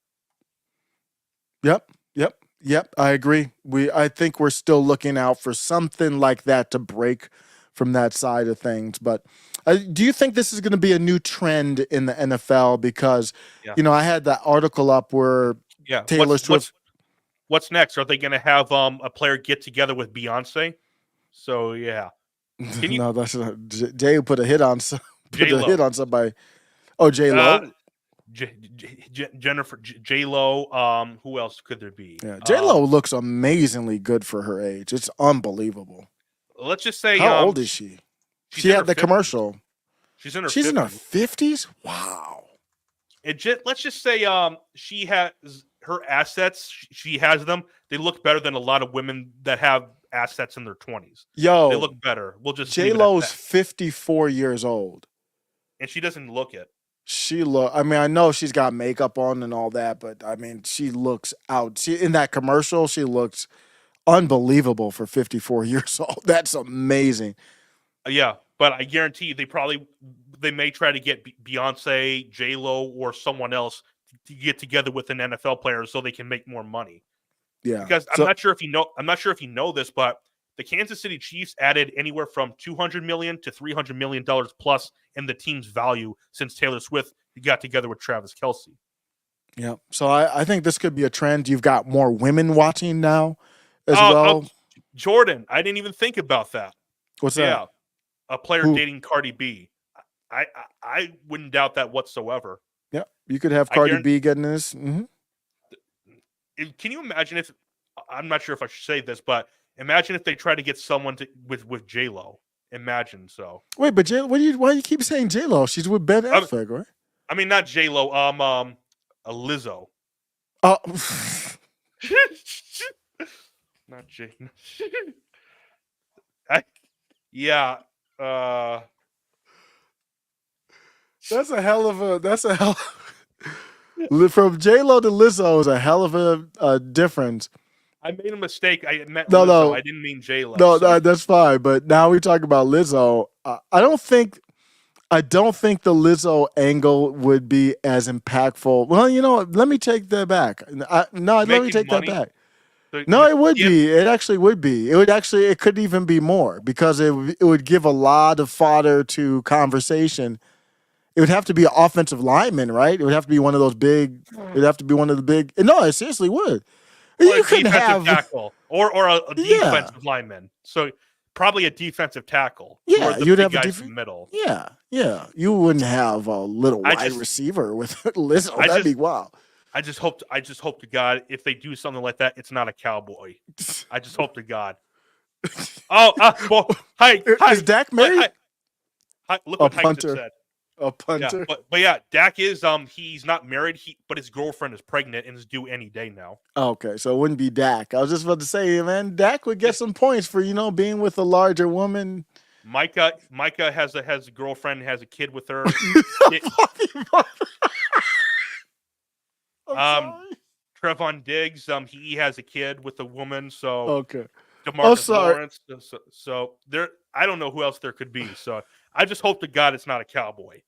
Yep, I agree. I think we're still looking out for something like that to break from that side of things. But do you think this is going to be a new trend in the NFL? Because I had that article up where Taylor Swift. What's next? Are they going to have a player get together with Beyonce? So yeah. Can you- No, that's not, Jay put a hit on J-Lo. somebody. Oh, J Lo. Jennifer J Lo. Who else could there be? Yeah, J Lo looks amazingly good for her age. It's unbelievable. Let's just say, How old is she? she's She in had her the 50s. commercial. She's in her. She's 50s. in her 50s. Wow. Let's just say, she has her assets. She has them. They look better than a lot of women that have assets in their 20s. They Yo, look better. We'll just J leave it at Lo's that. 54 years old. And she doesn't look it. I mean, I know she's got makeup on and all that, but I mean, she looks out. In that commercial, she looks unbelievable for 54 years old. That's amazing. Yeah, but I guarantee you, they may try to get Beyonce, J Lo, or someone else to get together with an NFL player so they can make more money. Yeah. Because I'm not sure if you know this, but the Kansas City Chiefs added anywhere from $200 million to $300 million plus in the team's value since Taylor Swift got together with Travis Kelce. Yeah. So I think this could be a trend. You've got more women watching now as well. Jordan, I didn't even think about that. What's that? Yeah, a player Who? dating Cardi B. I wouldn't doubt that whatsoever. Yeah. You could have Cardi B getting this. Mm-hmm. Can you imagine if, I'm not sure if I should say this, but imagine if they try to get someone with J Lo. Imagine so. Wait, but why do you keep saying J Lo? She's with Ben Affleck, right? I mean, not J Lo. A Lizzo. Oh, Not J. Yeah. that's a hell of from J Lo to Lizzo is a hell of a difference. I made a mistake. I meant No, Lizzo. no. I didn't mean J Lo. No, that's fine. But now we talk about Lizzo. I don't think the Lizzo angle would be as impactful. Well, you know what? Let me take that back. Let me take that back. No, it would be. It actually would be. It could even be more because it would give a lot of fodder to conversation. It would have to be an offensive lineman, right? It would have to be one of those big. It would have to be one of the big. No, it seriously would. You could have tackle or a defensive lineman. So probably a defensive tackle. Yeah, the you'd big have a guys in the middle. Yeah. You wouldn't have a little wide receiver with Lizzo. That'd be wild. I just hope to God if they do something like that, it's not a cowboy. I just hope to God. Hi. Is Dak married? Hi, look what Hike just said. A punter. Yeah, but yeah, Dak is he's not married. But his girlfriend is pregnant and is due any day now. Okay, so it wouldn't be Dak. I was just about to say, man, Dak would get some points for being with a larger woman. Micah has a girlfriend, has a kid with her. Trevon Diggs, he has a kid with a woman. So okay, DeMarcus Lawrence. So there, I don't know who else there could be. So I just hope to God it's not a cowboy.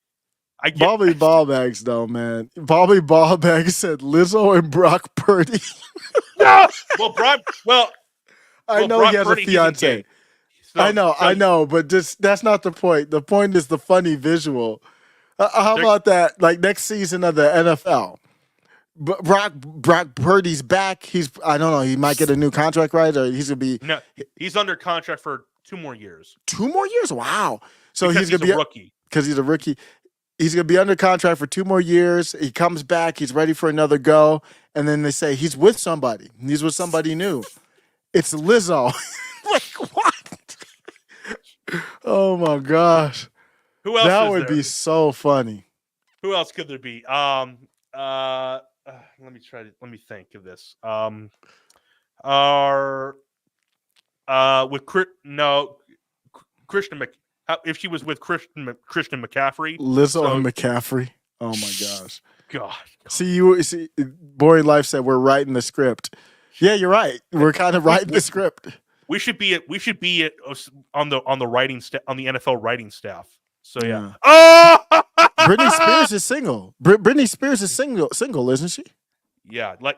Bobby Ballbags, though, man. Bobby Ballbags said Lizzo and Brock Purdy. No! Well, I know Brock he has Purdy, a fiance. So, I know, but that's not the point. The point is the funny visual. How about that? Like next season of the NFL, Brock Purdy's back. I don't know. He might get a new contract, right? Or he's gonna be. No, he's under contract for 2 more years. 2 more years? Wow. So because he's gonna be a rookie. Because he's a rookie. He's going to be under contract for 2 more years. He comes back. He's ready for another go. And then they say he's with somebody. He's with somebody new. It's Lizzo. Like, what? Oh, my gosh. Who else That is would there? be so funny. Who else could there be? Let me think of this. Christian if she was with Christian McCaffrey. Lizzo and McCaffrey. Oh my gosh. God. See, Boring Life said we're writing the script. Yeah, you're right. We're kind of writing the script. We should be on the writing on the NFL writing staff. So yeah. Oh! Britney Spears is single. Britney Spears is single, isn't she? Yeah, like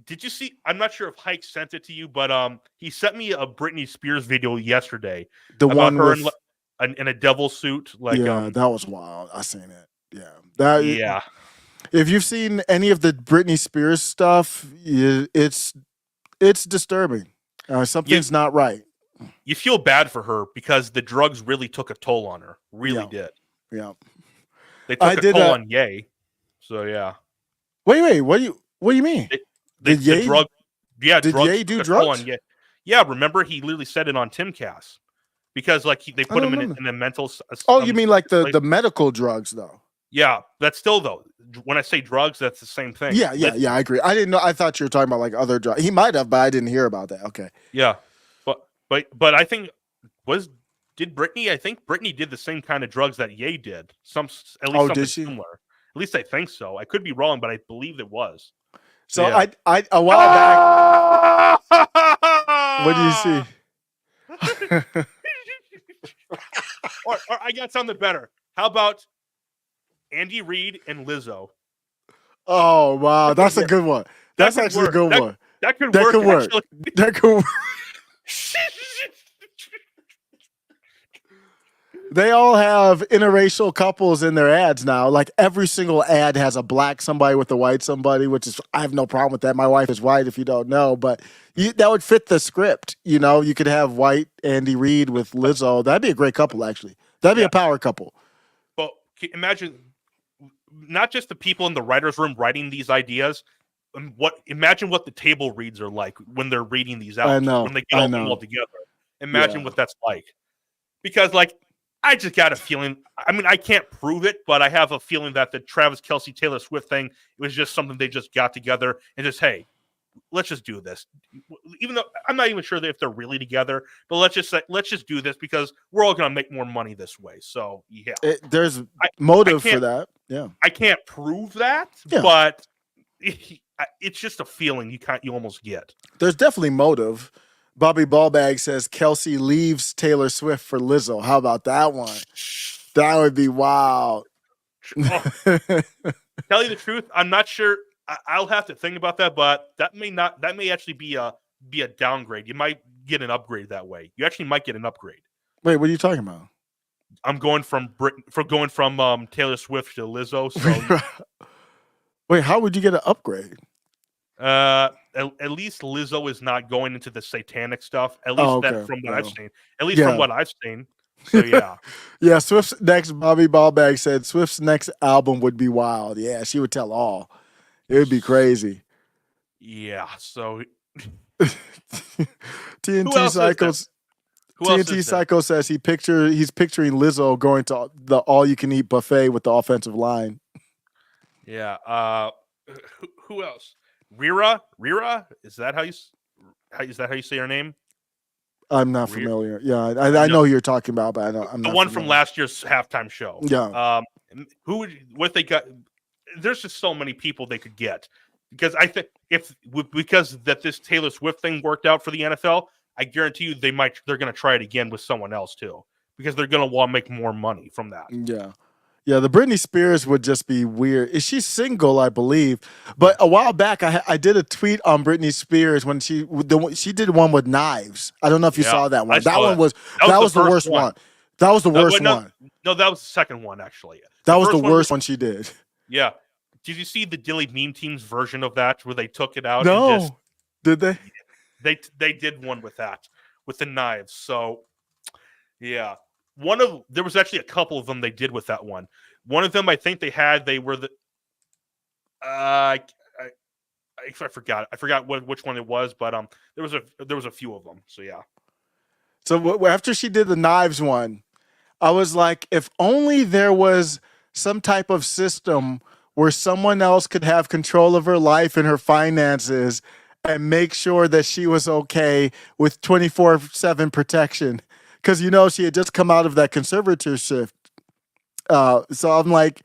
did you see? I'm not sure if Hike sent it to you, but he sent me a Britney Spears video yesterday. The about one her with in a devil suit. Like that was wild. I seen it. Yeah, yeah. If you've seen any of the Britney Spears stuff, it's disturbing. Something's not right. you feel bad for her because the drugs really took a toll on her. Really did. Yeah. They took a toll on Ye. So yeah. Wait. What do you mean? The drug. Yeah, did drugs Ye do took a toll drugs? on Ye. Yeah, remember he literally said it on Timcast because like they put him in a mental. You mean like the medical drugs though? Yeah, that's still though. When I say drugs, that's the same thing. Yeah. I agree. I didn't know. I thought you were talking about like other drugs. He might have, but I didn't hear about that. Okay. Yeah, but I think did Brittany? I think Brittany did the same kind of drugs that Ye did. At least something similar. At least I think so. I could be wrong, but I believe it was. So yeah. I a while back. What do you see? or I got something better. How about Andy Reid and Lizzo? Oh wow, that's a good one. That's actually a good one. That could work. That could work. They all have interracial couples in their ads now. Like every single ad has a black somebody with a white somebody, which is I have no problem with that. My wife is white, if you don't know, but that would fit the script. You know, you could have white Andy Reid with Lizzo. That'd be a great couple, actually. That'd be a power couple. But imagine not just the people in the writers' room writing these ideas. Imagine what the table reads are like when they're reading these out. I know. When they get all together. Imagine what that's like. Because like I just got a feeling. I mean, I can't prove it, but I have a feeling that the Travis Kelce Taylor Swift thing was just something they just got together and just, hey, let's just do this. Even though I'm not even sure that if they're really together, but let's just do this because we're all going to make more money this way. So yeah, there's motive for that. Yeah, I can't prove that, but it's just a feeling you almost get. There's definitely motive. Bobby Ballbag says Kelce leaves Taylor Swift for Lizzo. How about that one? That would be wild. Tell you the truth, I'm not sure. I'll have to think about that, but that may actually be a downgrade. You might get an upgrade that way. You actually might get an upgrade. Wait, what are you talking about? I'm going from Taylor Swift to Lizzo. So wait, how would you get an upgrade? At least Lizzo is not going into the satanic stuff. At least from what I've seen. At least from what I've seen. So yeah. Yeah, Swift's next, Bobby Ballbag said Swift's next album would be wild. Yeah, she would tell all. It would be crazy. Yeah, so TNT Psycho says he's picturing Lizzo going to the all-you-can-eat buffet with the offensive line. Yeah. Who else? Rira? Is that how you say her name? I'm not familiar. Yeah, I know who you're talking about, but I'm not the one familiar. from last year's halftime show. Yeah. What they got? There's just so many people they could get because I think because this Taylor Swift thing worked out for the NFL, I guarantee you they're going to try it again with someone else too because they're going to want to make more money from that. Yeah. Yeah, the Britney Spears would just be weird. Is she single, I believe? But a while back, I did a tweet on Britney Spears when she did one with knives. I don't know if you saw that one. That was the worst one. That was the worst one. No, that was the second one, actually. That was the worst one she did. Yeah. Did you see the Dilly Meme Team's version of that where they took it out? No. Did they? They did one with that, with the knives. So, yeah. There was actually a couple of them they did with that one. One of them, I think they were the. I forgot which one it was, but there was a few of them. So yeah. So after she did the knives one, I was like, if only there was some type of system where someone else could have control of her life and her finances and make sure that she was okay with 24/7 protection. Because, she had just come out of that conservatorship. So I'm like,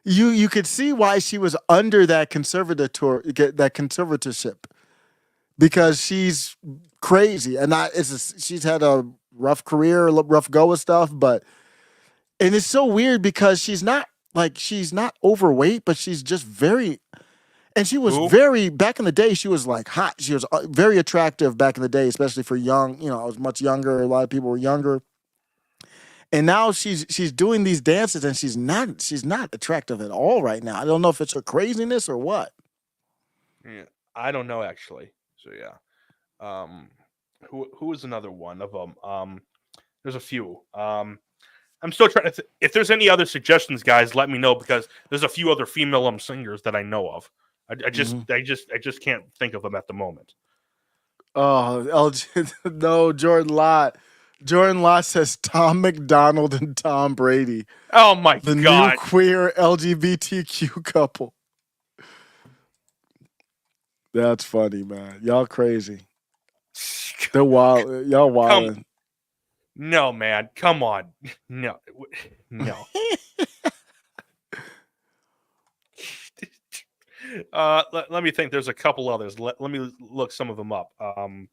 you could see why she was under that conservatorship. Because she's crazy. And she's had a rough career, rough go with stuff. And it's so weird because she's not overweight, but she's just very... And she was back in the day, she was like hot. She was very attractive back in the day, especially for young, I was much younger. A lot of people were younger. And now she's doing these dances and she's not attractive at all right now. I don't know if it's her craziness or what. Yeah, I don't know actually. So yeah. who is another one of them? There's a few. I'm still trying to. If there's any other suggestions, guys, let me know because there's a few other female singers that I know of. I just can't think of them at the moment. Oh, LG, no, Jordan Lott. Jordan Lott says Tom McDonald and Tom Brady, Oh my the god! new queer LGBTQ couple. That's funny, man. Y'all crazy. They're wild. Y'all wildin'. No, man, come on, no. Let me think. There's a couple others. Let me look some of them up. I'm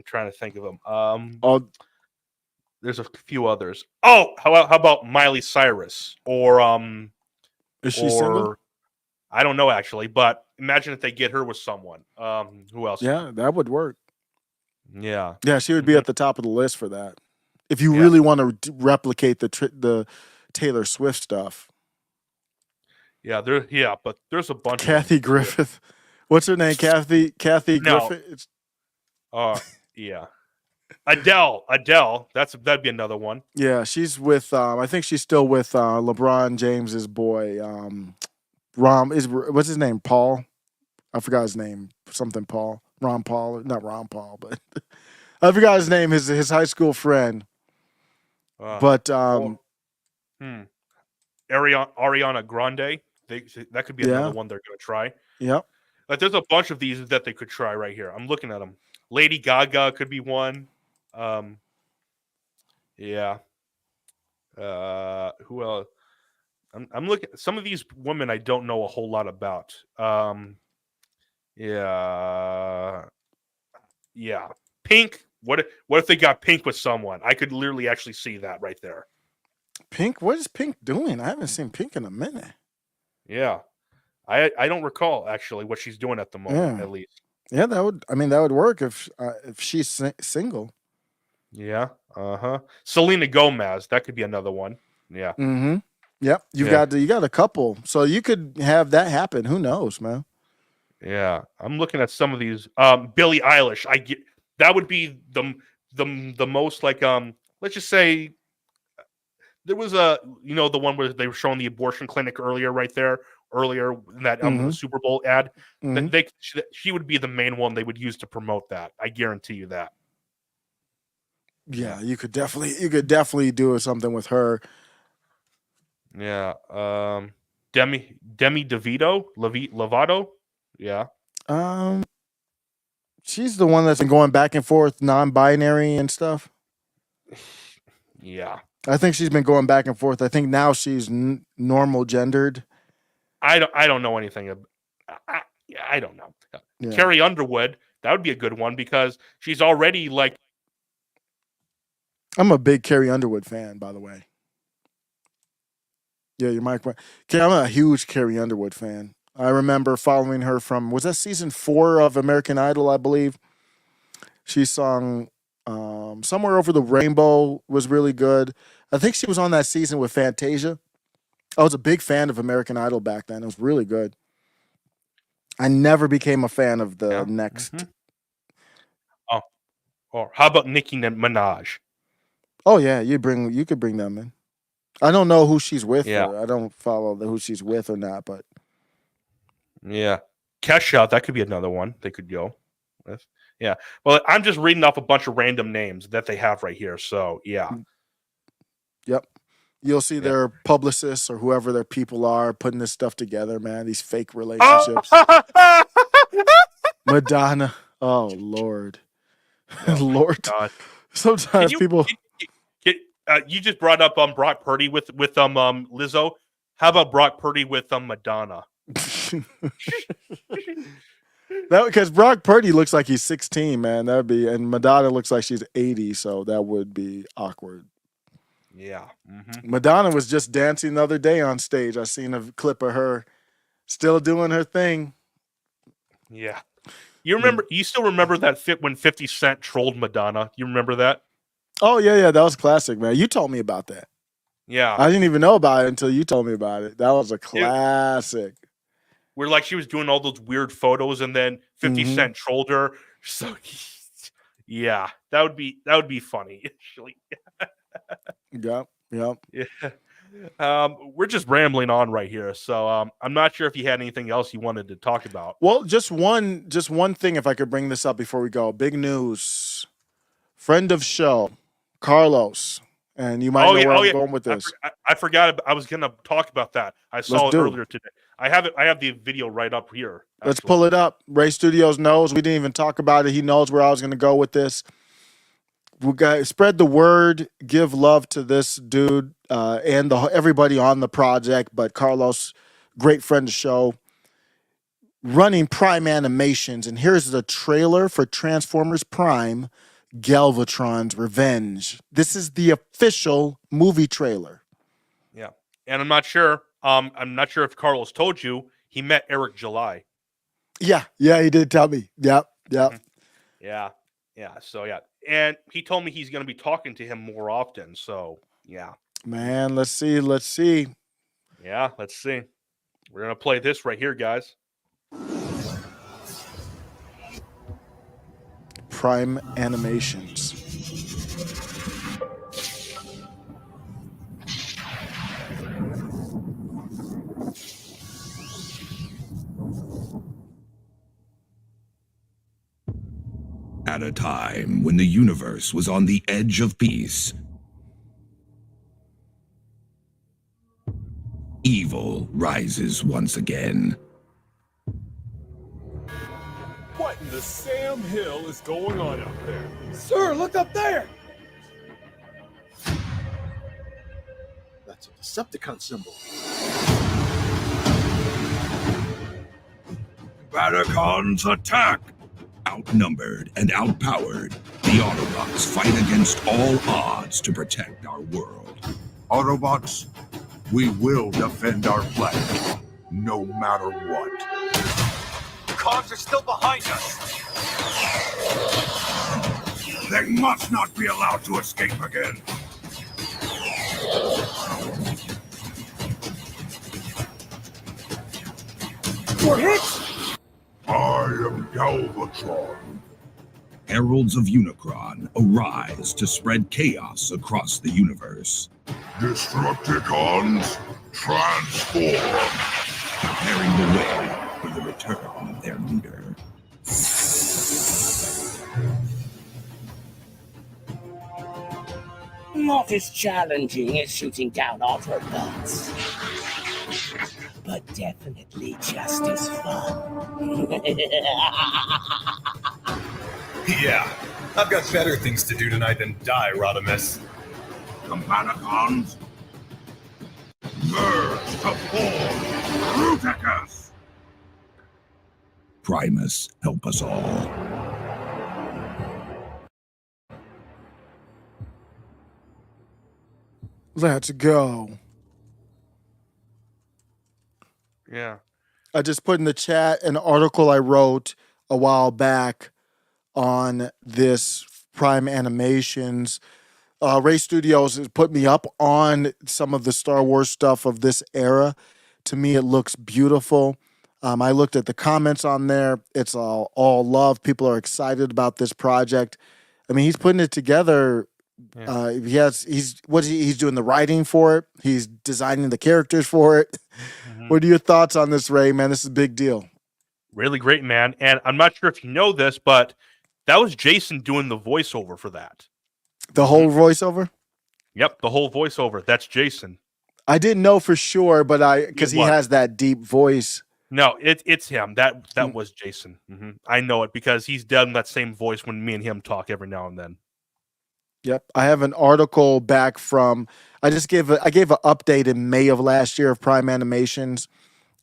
trying to think of them. Oh, There's a few others. Oh, how about Miley Cyrus or is she single? or I don't know actually, but imagine if they get her with someone. Who else? Yeah, that would work. Yeah. Yeah, she would be at the top of the list for that. If you Yeah. really want to replicate the Taylor Swift stuff. Yeah, but there's a bunch Kathy of them. Griffith. What's her name? Kathy No. Griffith. Yeah. Adele. That'd be another one. Yeah, she's with I think she's still with LeBron James's boy. What's his name? Paul? I forgot his name. Something Paul. Ron Paul. Not Ron Paul, but I forgot his name, his high school friend. But Ariana Grande. That could be Yeah. another one they're going to try. Yep. Like there's a bunch of these that they could try right here. I'm looking at them. Lady Gaga could be one. Yeah. Who else? I'm looking. Some of these women I don't know a whole lot about. Yeah. Pink. What if they got Pink with someone? I could literally actually see that right there. Pink. What is Pink doing? I haven't seen Pink in a minute. Yeah. I don't recall actually what she's doing at the moment. Yeah. At least. Yeah, that would work if she's single. Yeah. Selena Gomez. That could be another one. Yeah. Mm-hmm. Yep. You Yeah. got a couple, so you could have that happen. Who knows, man? Yeah. I'm looking at some of these. Billie Eilish. That would be the most like let's just say there was the one where they were showing the abortion clinic earlier in that the Super Bowl ad. Mhm. She would be the main one they would use to promote that. I guarantee you that. Yeah, you could definitely do something with her. Yeah. Demi DeVito, Lovato. Yeah. She's the one that's been going back and forth, non-binary and stuff. Yeah. I think she's been going back and forth. I think now she's normal gendered. I don't know anything. I don't know. Yeah. Carrie Underwood. That would be a good one because she's already like. I'm a big Carrie Underwood fan, by the way. Yeah, your mic went. I'm a huge Carrie Underwood fan. I remember following her from, was that season 4 of American Idol, I believe. She sung Somewhere Over the Rainbow was really good. I think she was on that season with Fantasia. I was a big fan of American Idol back then. It was really good. I never became a fan of the next. Mm-hmm. Oh, or how about Nicki Minaj? Oh yeah, you could bring them in. I don't know who she's with. Yeah. I don't follow who she's with or not, but yeah, Kesha, that could be another one they could go with. Yeah, well, I'm just reading off a bunch of random names that they have right here. So yeah. Yep. You'll see their publicists or whoever their people are putting this stuff together, man. These fake relationships. Madonna. Oh Lord. Lord. God. Sometimes people you just brought up Brock Purdy with Lizzo. How about Brock Purdy with Madonna? that because Brock Purdy looks like he's 16, man. That'd be, and Madonna looks like she's 80, so that would be awkward. Yeah. Mm-hmm. Madonna was just dancing the other day on stage. I seen a clip of her still doing her thing. Yeah. You still remember that when 50 Cent trolled Madonna? You remember that? Oh yeah, that was classic, man. You told me about that. Yeah. I didn't even know about it until you told me about it. That was a classic. where like she was doing all those weird photos, and then 50 Mhm. Cent trolled her. So yeah, that would be funny. Actually, Yep. Yep. yeah. We're just rambling on right here, so I'm not sure if you had anything else you wanted to talk about. Well, just one thing, if I could bring this up before we go. Big news. Friend of show, Carlos, and you might know where I'm going with this. I forgot. I was gonna talk about that. I saw it earlier today. I have it. I have the video right up here. Let's pull it up. Ray Studios knows. We didn't even talk about it. He knows where I was going to go with this. We got spread the word. Give love to this dude and everybody on the project. But Carlos, great friend of the show, running Prime Animations, and here's the trailer for Transformers Prime: Galvatron's Revenge. This is the official movie trailer. Yeah, and I'm not sure. I'm not sure if Carlos told you he met Eric July. Yeah, he did tell me. Yep. Yeah. So yeah, and he told me he's going to be talking to him more often. So yeah, Man, let's see. yeah, let's see. We're gonna play this right here, guys. Prime Animations. At a time when the universe was on the edge of peace, evil rises once again. What in the Sam Hill is going on up there? Sir, look up there! That's a Decepticon symbol. Battlecons attack! Outnumbered and outpowered, the Autobots fight against all odds to protect our world. Autobots, we will defend our planet, no matter what. Cons are still behind us! They must not be allowed to escape again. We're hit! I am Galvatron. Heralds of Unicron arise to spread chaos across the universe. Destructicons, transform! Preparing the way for the return of their leader. Not as challenging as shooting down Autobots, but definitely just as fun. Yeah, I've got better things to do tonight than die, Rodimus. Combaticons, merge to form Bruticus! Primus, help us all. Let's go. Yeah. I just put in the chat an article I wrote a while back on this Prime Animations. Ray Studios has put me up on some of the Star Wars stuff of this era. To me, it looks beautiful. I looked at the comments on there. It's all love. People are excited about this project. I mean, he's putting it together. Yeah. He's doing the writing for it. He's designing the characters for it. Mhm. What are your thoughts on this, Ray? Man, this is a big deal. Really great, man. And I'm not sure if you know this, but that was Jason doing the voiceover for that. The whole voiceover? Yep, the whole voiceover. That's Jason. I didn't know for sure, but because he has that deep voice. No, it's him. That was Jason. I know it because he's done that same voice when me and him talk every now and then. Yep. I have an article back from I gave an update in May of last year of Prime Animations,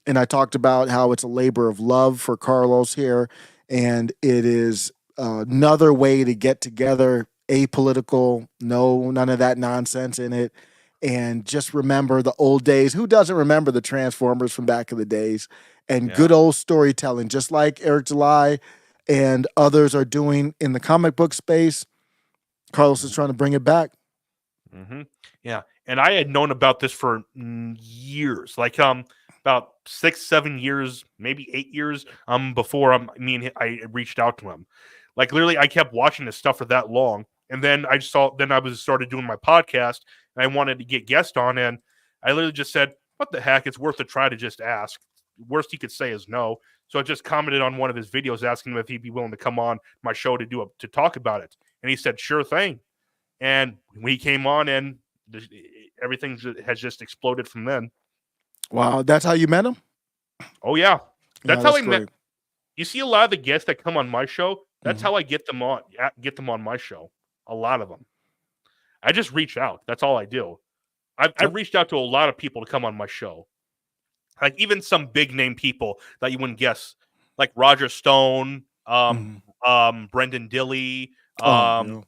and I talked about how it's a labor of love for Carlos here, and it is another way to get together, apolitical, none of that nonsense in it, and just remember the old days. Who doesn't remember the Transformers from back in the days? And good old storytelling, just like Eric July and others are doing in the comic book space. Carlos is trying to bring it back. Yeah, and I had known about this for years. Like, about 6, 7 years, maybe 8 years before I reached out to him. Like literally, I kept watching his stuff for that long, and then I started doing my podcast, and I wanted to get guests on, and I literally just said, "What the heck? It's worth a try to just ask." Worst he could say is no. So I just commented on one of his videos asking him if he'd be willing to come on my show to talk about it, and he said, "Sure thing." And we came on, and everything has just exploded from then. Wow, that's how you met him? Oh yeah, that's Yeah, how I great. met. You see a lot of the guests that come on my show. That's how I get them on my show. A lot of them. I just reach out. That's all I do. I've reached out to a lot of people to come on my show. Like even some big name people that you wouldn't guess, like Roger Stone, Brendan Dilley, Dom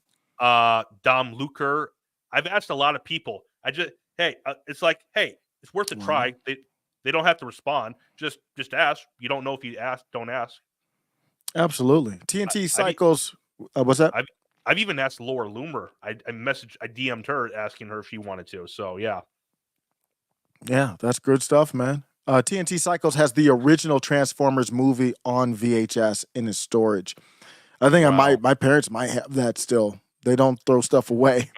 Luker. I've asked a lot of people. It's like, hey, it's worth a try. They don't have to respond. Just ask. You don't know if you ask, don't ask. Absolutely. TNT Cycles. What's that? I've even asked Laura Loomer. I DM'd her asking her if she wanted to. So yeah. Yeah, that's good stuff, man. TNT Cycles has the original Transformers movie on VHS in his storage. I think my parents might have that still. They don't throw stuff away.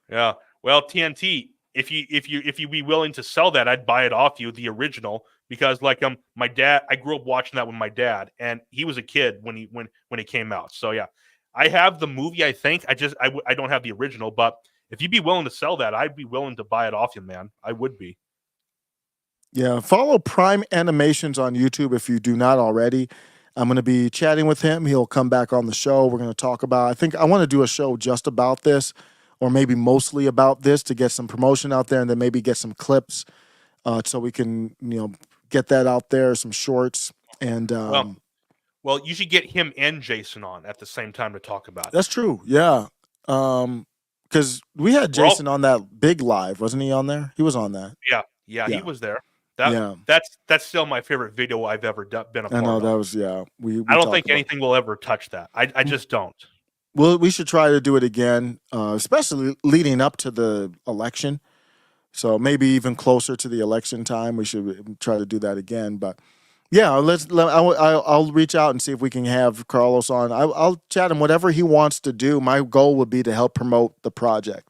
Yeah. Well, TNT, if you be willing to sell that, I'd buy it off you, the original, because like my dad, I grew up watching that with my dad, and he was a kid when it came out. So yeah, I have the movie. I think I don't have the original, but if you'd be willing to sell that, I'd be willing to buy it off you, man. I would be. Yeah, follow Prime Animations on YouTube if you do not already. I'm going to be chatting with him. He'll come back on the show. We're going to talk about, I think I want to do a show just about this, or maybe mostly about this, to get some promotion out there, and then maybe get some clips so we can, get that out there, some shorts. And well, you should get him and Jason on at the same time to talk about it. That's true. Yeah. Because we had Jason on that big live, wasn't he on there? He was on that. Yeah, he was there. That's still my favorite video I've ever been a part of. I know that was We I don't think anything will ever touch that. I just don't. Well, we should try to do it again, especially leading up to the election. So maybe even closer to the election time, we should try to do that again. But yeah, I'll reach out and see if we can have Carlos on. I'll chat him whatever he wants to do. My goal would be to help promote the project.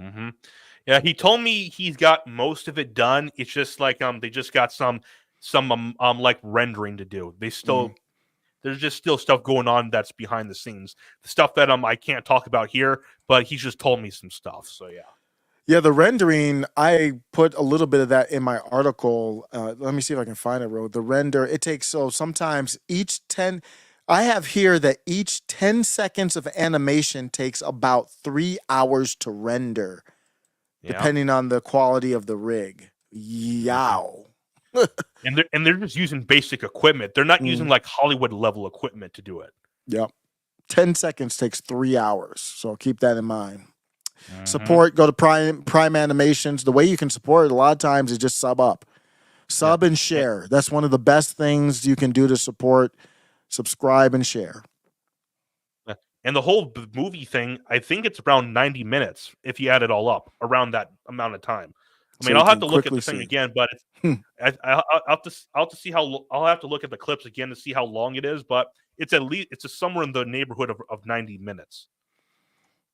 Mm-hmm. Yeah, he told me he's got most of it done. It's just like they just got some like rendering to do. They still there's just still stuff going on that's behind the scenes. The stuff that I can't talk about here, but he just told me some stuff. So yeah. Yeah, the rendering, I put a little bit of that in my article. Let me see if I can find it, The render, it takes, sometimes I have here that each 10 seconds of animation takes about 3 hours to render. Yeah. Depending on the quality of the rig. Yow. and they're just using basic equipment. They're not using like Hollywood level equipment to do it. Yep. 10 seconds takes 3 hours. So keep that in mind. Support, go to Prime Animations. The way you can support it a lot of times is just sub and share. That's one of the best things you can do to support. Subscribe and share. And the whole movie thing, I think it's around 90 minutes if you add it all up, around that amount of time. I mean, I'll have to look at the thing again, but I'll have to see I'll have to look at the clips again to see how long it is. But it's at least somewhere in the neighborhood of 90 minutes.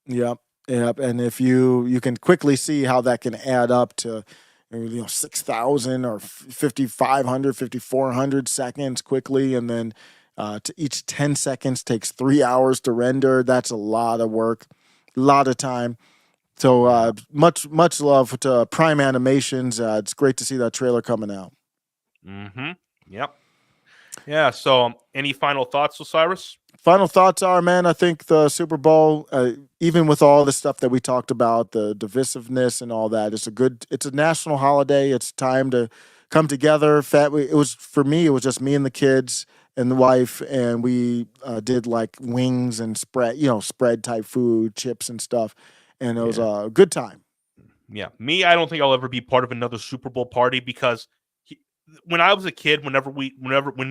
Yep. And if you can quickly see how that can add up to 6,000 or 5,500, 5,400 seconds quickly, and then to each 10 seconds takes 3 hours to render. That's a lot of work, a lot of time. So much love to Prime Animations. It's great to see that trailer coming out. Mm-hmm. Yep. Yeah. So any final thoughts, Osiris? Final thoughts are, man, I think the Super Bowl, even with all the stuff that we talked about, the divisiveness and all that, it's a national holiday. It's time to come together. For me, it was just me and the kids and the wife, and we did like wings and spread type food, chips and stuff, and it was a good time. Yeah, me, I don't think I'll ever be part of another Super Bowl party because when I was a kid, when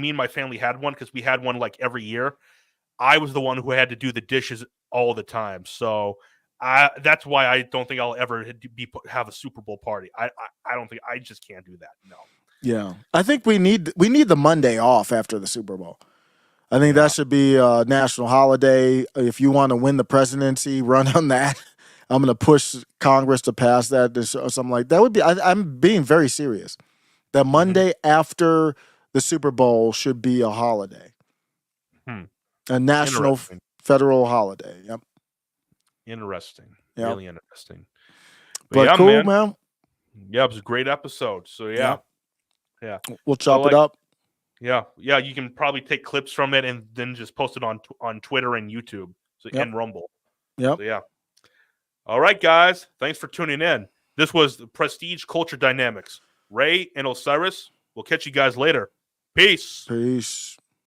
me and my family had one, because we had one like every year, I was the one who had to do the dishes all the time. So that's why I don't think I'll ever have a Super Bowl party. I don't think I just can't do that. No. Yeah, I think we need the Monday off after the Super Bowl. I think that should be a national holiday. If you want to win the presidency, run on that. I'm going to push Congress to pass that or something like that. Would be. I'm being very serious. The Monday after the Super Bowl should be a holiday, a national federal holiday. Yep. Interesting. Yep. Really interesting. But yeah, cool, man. Yeah, it was a great episode. So yeah. We'll chop it up. Yeah, you can probably take clips from it and then just post it on Twitter and YouTube and Rumble. Yep. So yeah. All right, guys. Thanks for tuning in. This was the Prestige Culture Dynamics. Ray and Osiris. We'll catch you guys later. Peace. Peace.